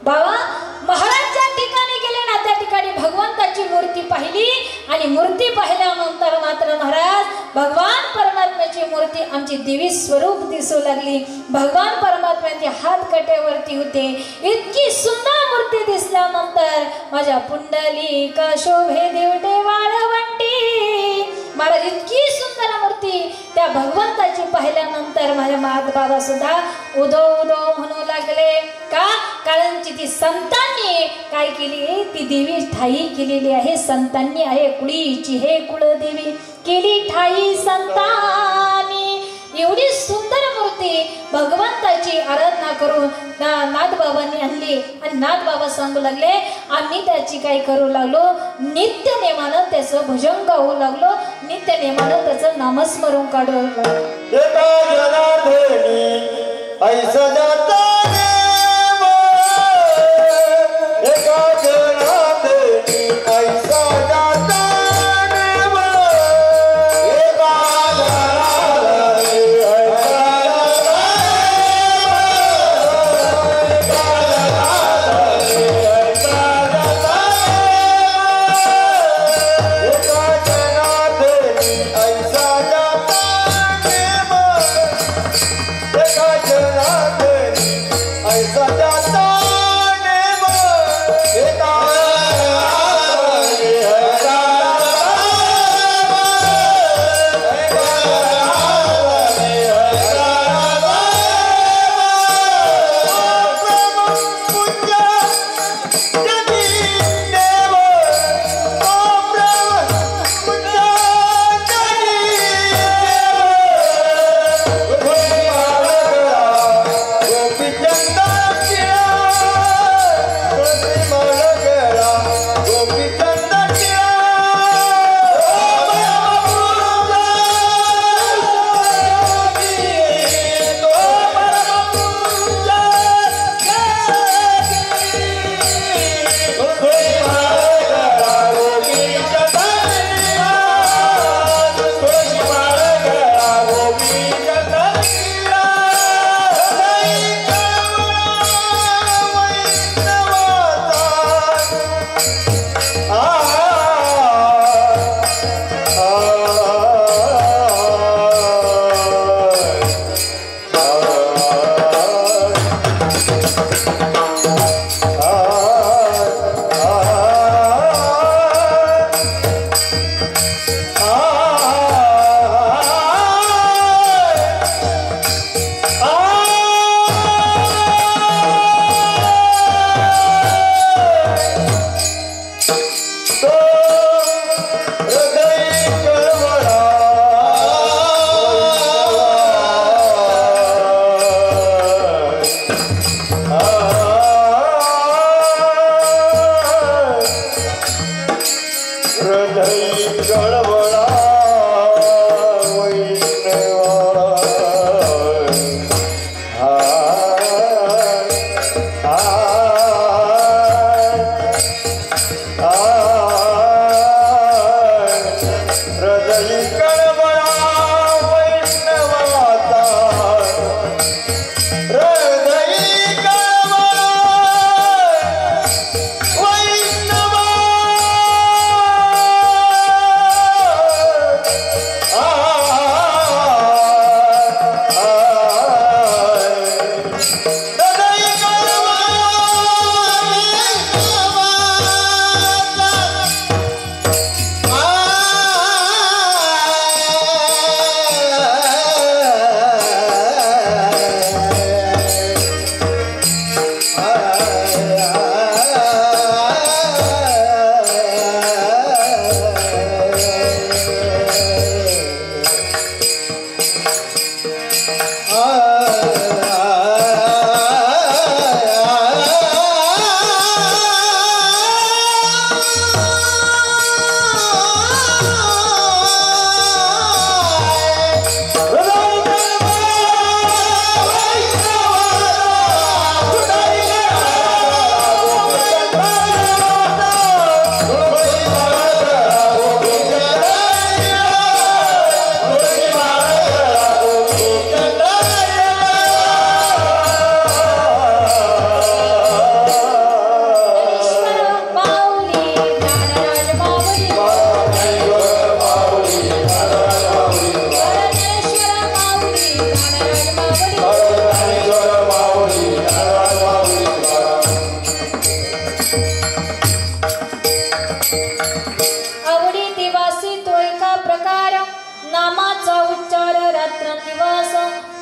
बाबा। महाराज ज्या ठिकाणी गेले ना त्या ठिकाणी भगवंताची मूर्ती पाहिली आणि मूर्ती पाहिल्यानंतर मात्र महाराज भगवान परमात्म्याची परमात्म्याची मूर्ती आमची देवी स्वरूप दिसू लागली. भगवान परमात्म्याचे हात कट्यावरती होते. इतकी सुंदर मूर्ती दिसल्यानंतर माझ्या पुंडलिक शोभे देवटे वाळवंटी. महाराज इतकी सुंदर मूर्ती त्या भगवंताची पाहिल्यानंतर माझ्या बाबा सुद्धा उदो उदो म्हणू लागले. का? कारण ती संतांनी काय केली, ती देवी ठाई केलेली आहे. संतांनी आहे कुळीची हे कुळदेवी केली ठाई संतांनी. एवढी सुंदर मूर्ती भगवंताची आराधना करून नाथबाबांनी आणली. आणि नाथबाबा सांगू लागले आम्ही त्याची काय करू लागलो, नित्य नेमानं त्याचं भजन गाऊ लागलो, नित्य नेमानं त्याचं नामस्मरण काढू लागलो.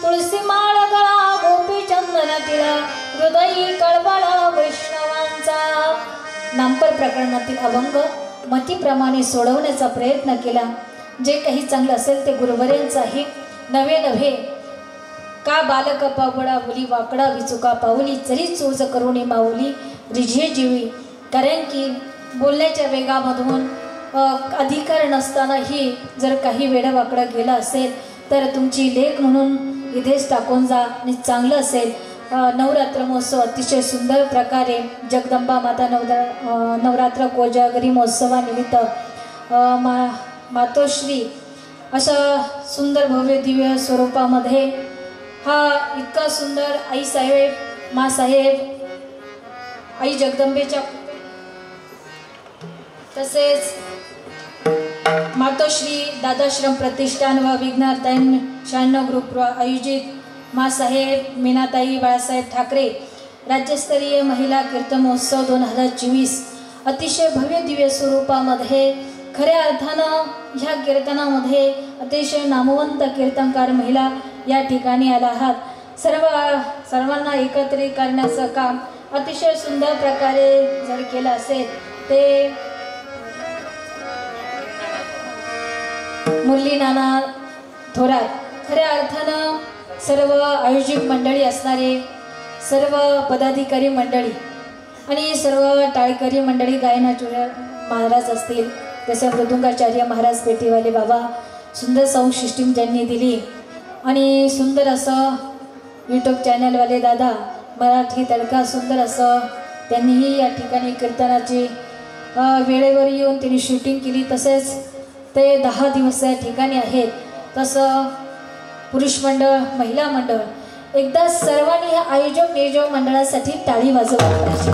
तुळसी माळ गळा गोपी चंदन तिला हृदयी कळवळ वैष्णवांचा. नामपर प्रकरणातील अभंग मतीप्रमाणे सोडवण्याचा प्रयत्न केला. जे काही चांगलं असेल ते गुरुवरेंचं आहे. नवे नव्हे का बालक पावडा बोली वाकडा विचुका पावली जरी चोज करुणी माऊली रिझे जीवी. कारण की बोलण्याच्या वेगामधून अधिकार नसतानाही जर काही वेडवाकडं गेलं असेल तर तुमची लेख म्हणून इथेच टाकून जा आणि चांगलं असेल. नवरात्र महोत्सव अतिशय सुंदर प्रकारे जगदंबा माता नवरात्र कोजागरी महोत्सवानिमित्त मातोश्री अशा सुंदर भव्य दिव्य स्वरूपामध्ये हा इतका सुंदर आई साहेब मासाहेब आई जगदंबेच्या तसेच मातोश्री दादाश्रम प्रतिष्ठान व विघ्नहर्तायण 96 ग्रुप आयोजित मासाहेब मीनाताई बाळासाहेब ठाकरे राज्यस्तरीय महिला कीर्तन महोत्सव 2024 अतिशय भव्य दिव्य स्वरूपामध्ये खऱ्या अर्थानं ह्या कीर्तनामध्ये अतिशय नामवंत कीर्तनकार महिला या ठिकाणी आला आहात. सर्वांना एकत्रित करण्याचं काम अतिशय सुंदर प्रकारे जर केलं असेल ते मुरली नाना थोरात. खऱ्या अर्थानं सर्व आयोजक मंडळी असणारे सर्व पदाधिकारी मंडळी आणि सर्व टाळकरी मंडळी गायनाचार्य महाराज असतील जसे मृदुंगाचार्य महाराज पेटीवाले बाबा सुंदर साऊंड सिस्टीम ज्यांनी दिली आणि सुंदर असं यूट्यूब चॅनलवाले दादा मराठी तडका सुंदर असं त्यांनीही या ठिकाणी कीर्तनाची वेळेवर येऊन त्यांनी शूटिंग केली. तसेच ते 10 दिवस या ठिकाणी आहेत. तसं पुरुष मंडळ महिला मंडळ एकदा सर्वांनी ह्या आयोजक नियोजक मंडळासाठी टाळी वाजवली पाहिजे.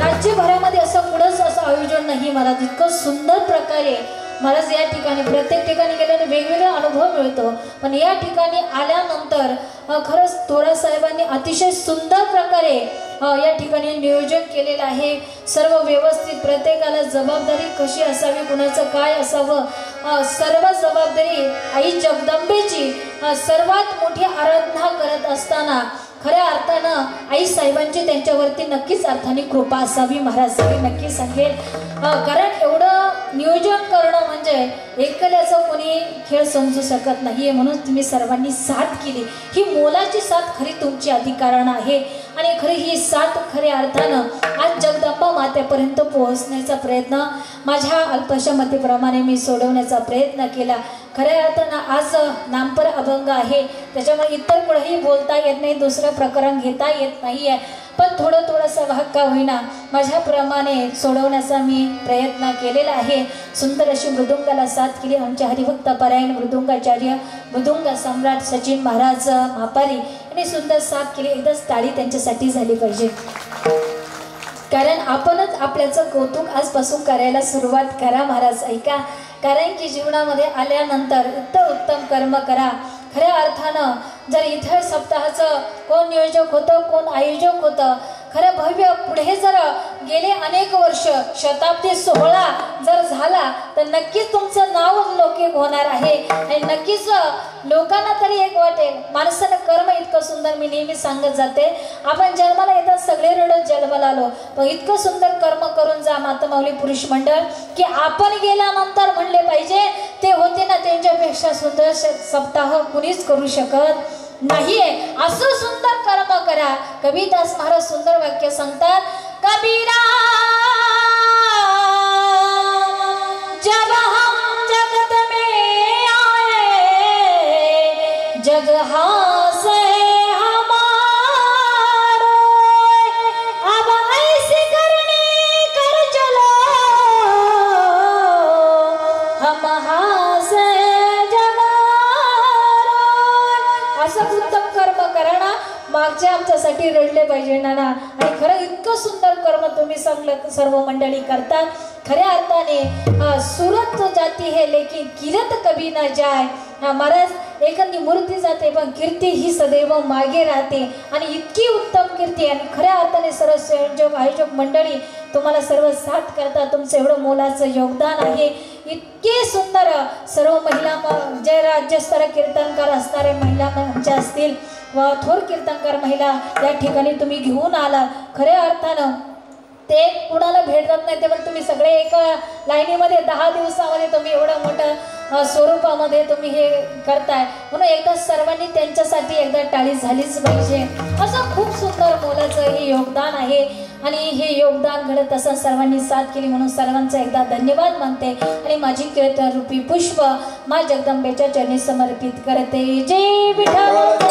राज्यभरामध्ये असं कुठंच असं आयोजन नाही महाराज. इतकं सुंदर प्रकारे महाराज या ठिकाणी प्रत्येक ठिकाणी गेल्याने वेगवेगळा अनुभव मिळतो. पण या ठिकाणी आल्यानंतर खरंच थोरात साहेबांनी अतिशय सुंदर प्रकारे या ठिकाणी नियोजन केलेलं आहे. सर्व व्यवस्थित प्रत्येकाला जबाबदारी कशी असावी कुणाचं काय असावं सर्व जबाबदारी आई जगदंबेची सर्वात मोठी आराधना करत असताना खऱ्या अर्थानं आई साहेबांची त्यांच्यावरती नक्कीच अर्थाने कृपा असावी महाराज नक्की सांगेल. कारण एवढं नियोजन करणं म्हणजे एकल्याचं कोणी खेळ समजू शकत नाही. म्हणून तुम्ही सर्वांनी साथ केली. ही मोलाची साथ खरी तुमची अधिकारण आहे आणि खरी ही साथ खऱ्या अर्थानं आज जगदंबा मातेपर्यंत पोहोचण्याचा प्रयत्न माझ्या अल्पशा मतीप्रमाणे मी सोडवण्याचा प्रयत्न केला. खऱ्या अर्थानं आज नामपर अभंग आहे त्याच्यामुळे इतर कुठेही बोलता येत नाही दुसरं प्रकरण घेता येत नाही आहे. पण थोडंसं भाग का होईना माझ्याप्रमाणे सोडवण्याचा मी प्रयत्न केलेला आहे. सुंदर अशी मृदुंगाला साथ केली आमचे हरिभक्त परायण मृदुंगाचार्य मृदुंग सम्राट सचिन महाराज मापारी यांनी सुंदर साथ केली. एकदाच टाळी त्यांच्यासाठी झाली पाहिजे. कारण आपणच आपल्याचं कौतुक आजपासून करायला सुरुवात करा महाराज ऐका. कारण की जीवनामध्ये आल्यानंतर उत्तम कर्म करा. खऱ्या अर्थानं जर इथं सप्ताहाचं कोण नियोजक होतं कोण आयोजक होतं खरं भव्य पुढे जर गेले अनेक वर्ष शताब्दी 16 जर झाला तर नक्कीच तुमचं नाव लौकिक होणार आहे आणि नक्कीच लोकांना तरी एक वाटेल माणसानं कर्म इतकं सुंदर. मी नेहमी सांगत जाते आपण जन्माला येतात सगळे रडत जन्माला आलो पण इतकं सुंदर कर्म करून जा माता माऊली पुरुष मंडळ की आपण गेल्यानंतर म्हणले पाहिजे ते होते ना त्यांच्यापेक्षा सुंदर सप्ताह कुणीच करू शकत नाहीये. असं सुंदर कर्म करा. कबीरदास महाराज सुंदर वाक्य सांगतात कबीरा जब हम जगत में आए जग हासे हमारो अब ऐसी करनी कर चलो हम हासे असं उत्तम कर्म करा ना मागचे आमच्यासाठी रडले पाहिजे नाना. आणि खरं इतकं सुंदर कर्म तुम्ही सर्व मंडळी करतात. खऱ्या अर्थाने सूरत तो जाती है लेकिन कीरत कभी ना जाय. महाराज एखादी मूर्ती जाते पण कीर्ती ही सदैव मागे राहते आणि इतकी उत्तम कीर्ती आणि खऱ्या अर्थाने सर्व संयोजक आयोजक मंडळी तुम्हाला सर्व साथ करतात. तुमचं एवढं मोलाचं योगदान आहे इतके सुंदर सर्व महिला जे राज्यस्तर कीर्तनकार असणारे महिला मंच असतील व थोर कीर्तनकार महिला या ठिकाणी तुम्ही घेऊन आला. खऱ्या अर्थानं ते कुणाला भेटत नाही तेव्हा तुम्ही सगळे एका लाईनीमध्ये 10 दिवसामध्ये तुम्ही एवढं मोठं स्वरूपामध्ये तुम्ही हे करताय. म्हणून एकदा सर्वांनी त्यांच्यासाठी एकदा टाळी झालीच पाहिजे. असं खूप सुंदर मोलाचं हे योगदान आहे आणि हे योगदान घडत असं सर्वांनी साथ केली म्हणून सर्वांचा एकदा धन्यवाद मानते आणि माझी कीर्तन रूपी पुष्प मा जगदंबेच्या चरणी समर्पित करते. जय विठ्ठल.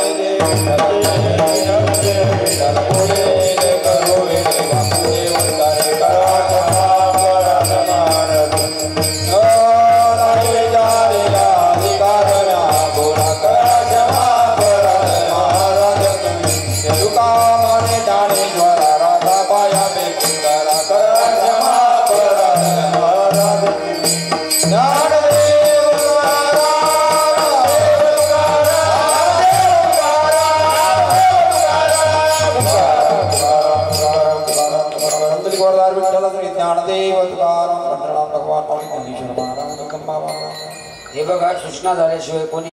हे बघा सूचना झाल्याशिवाय कोणी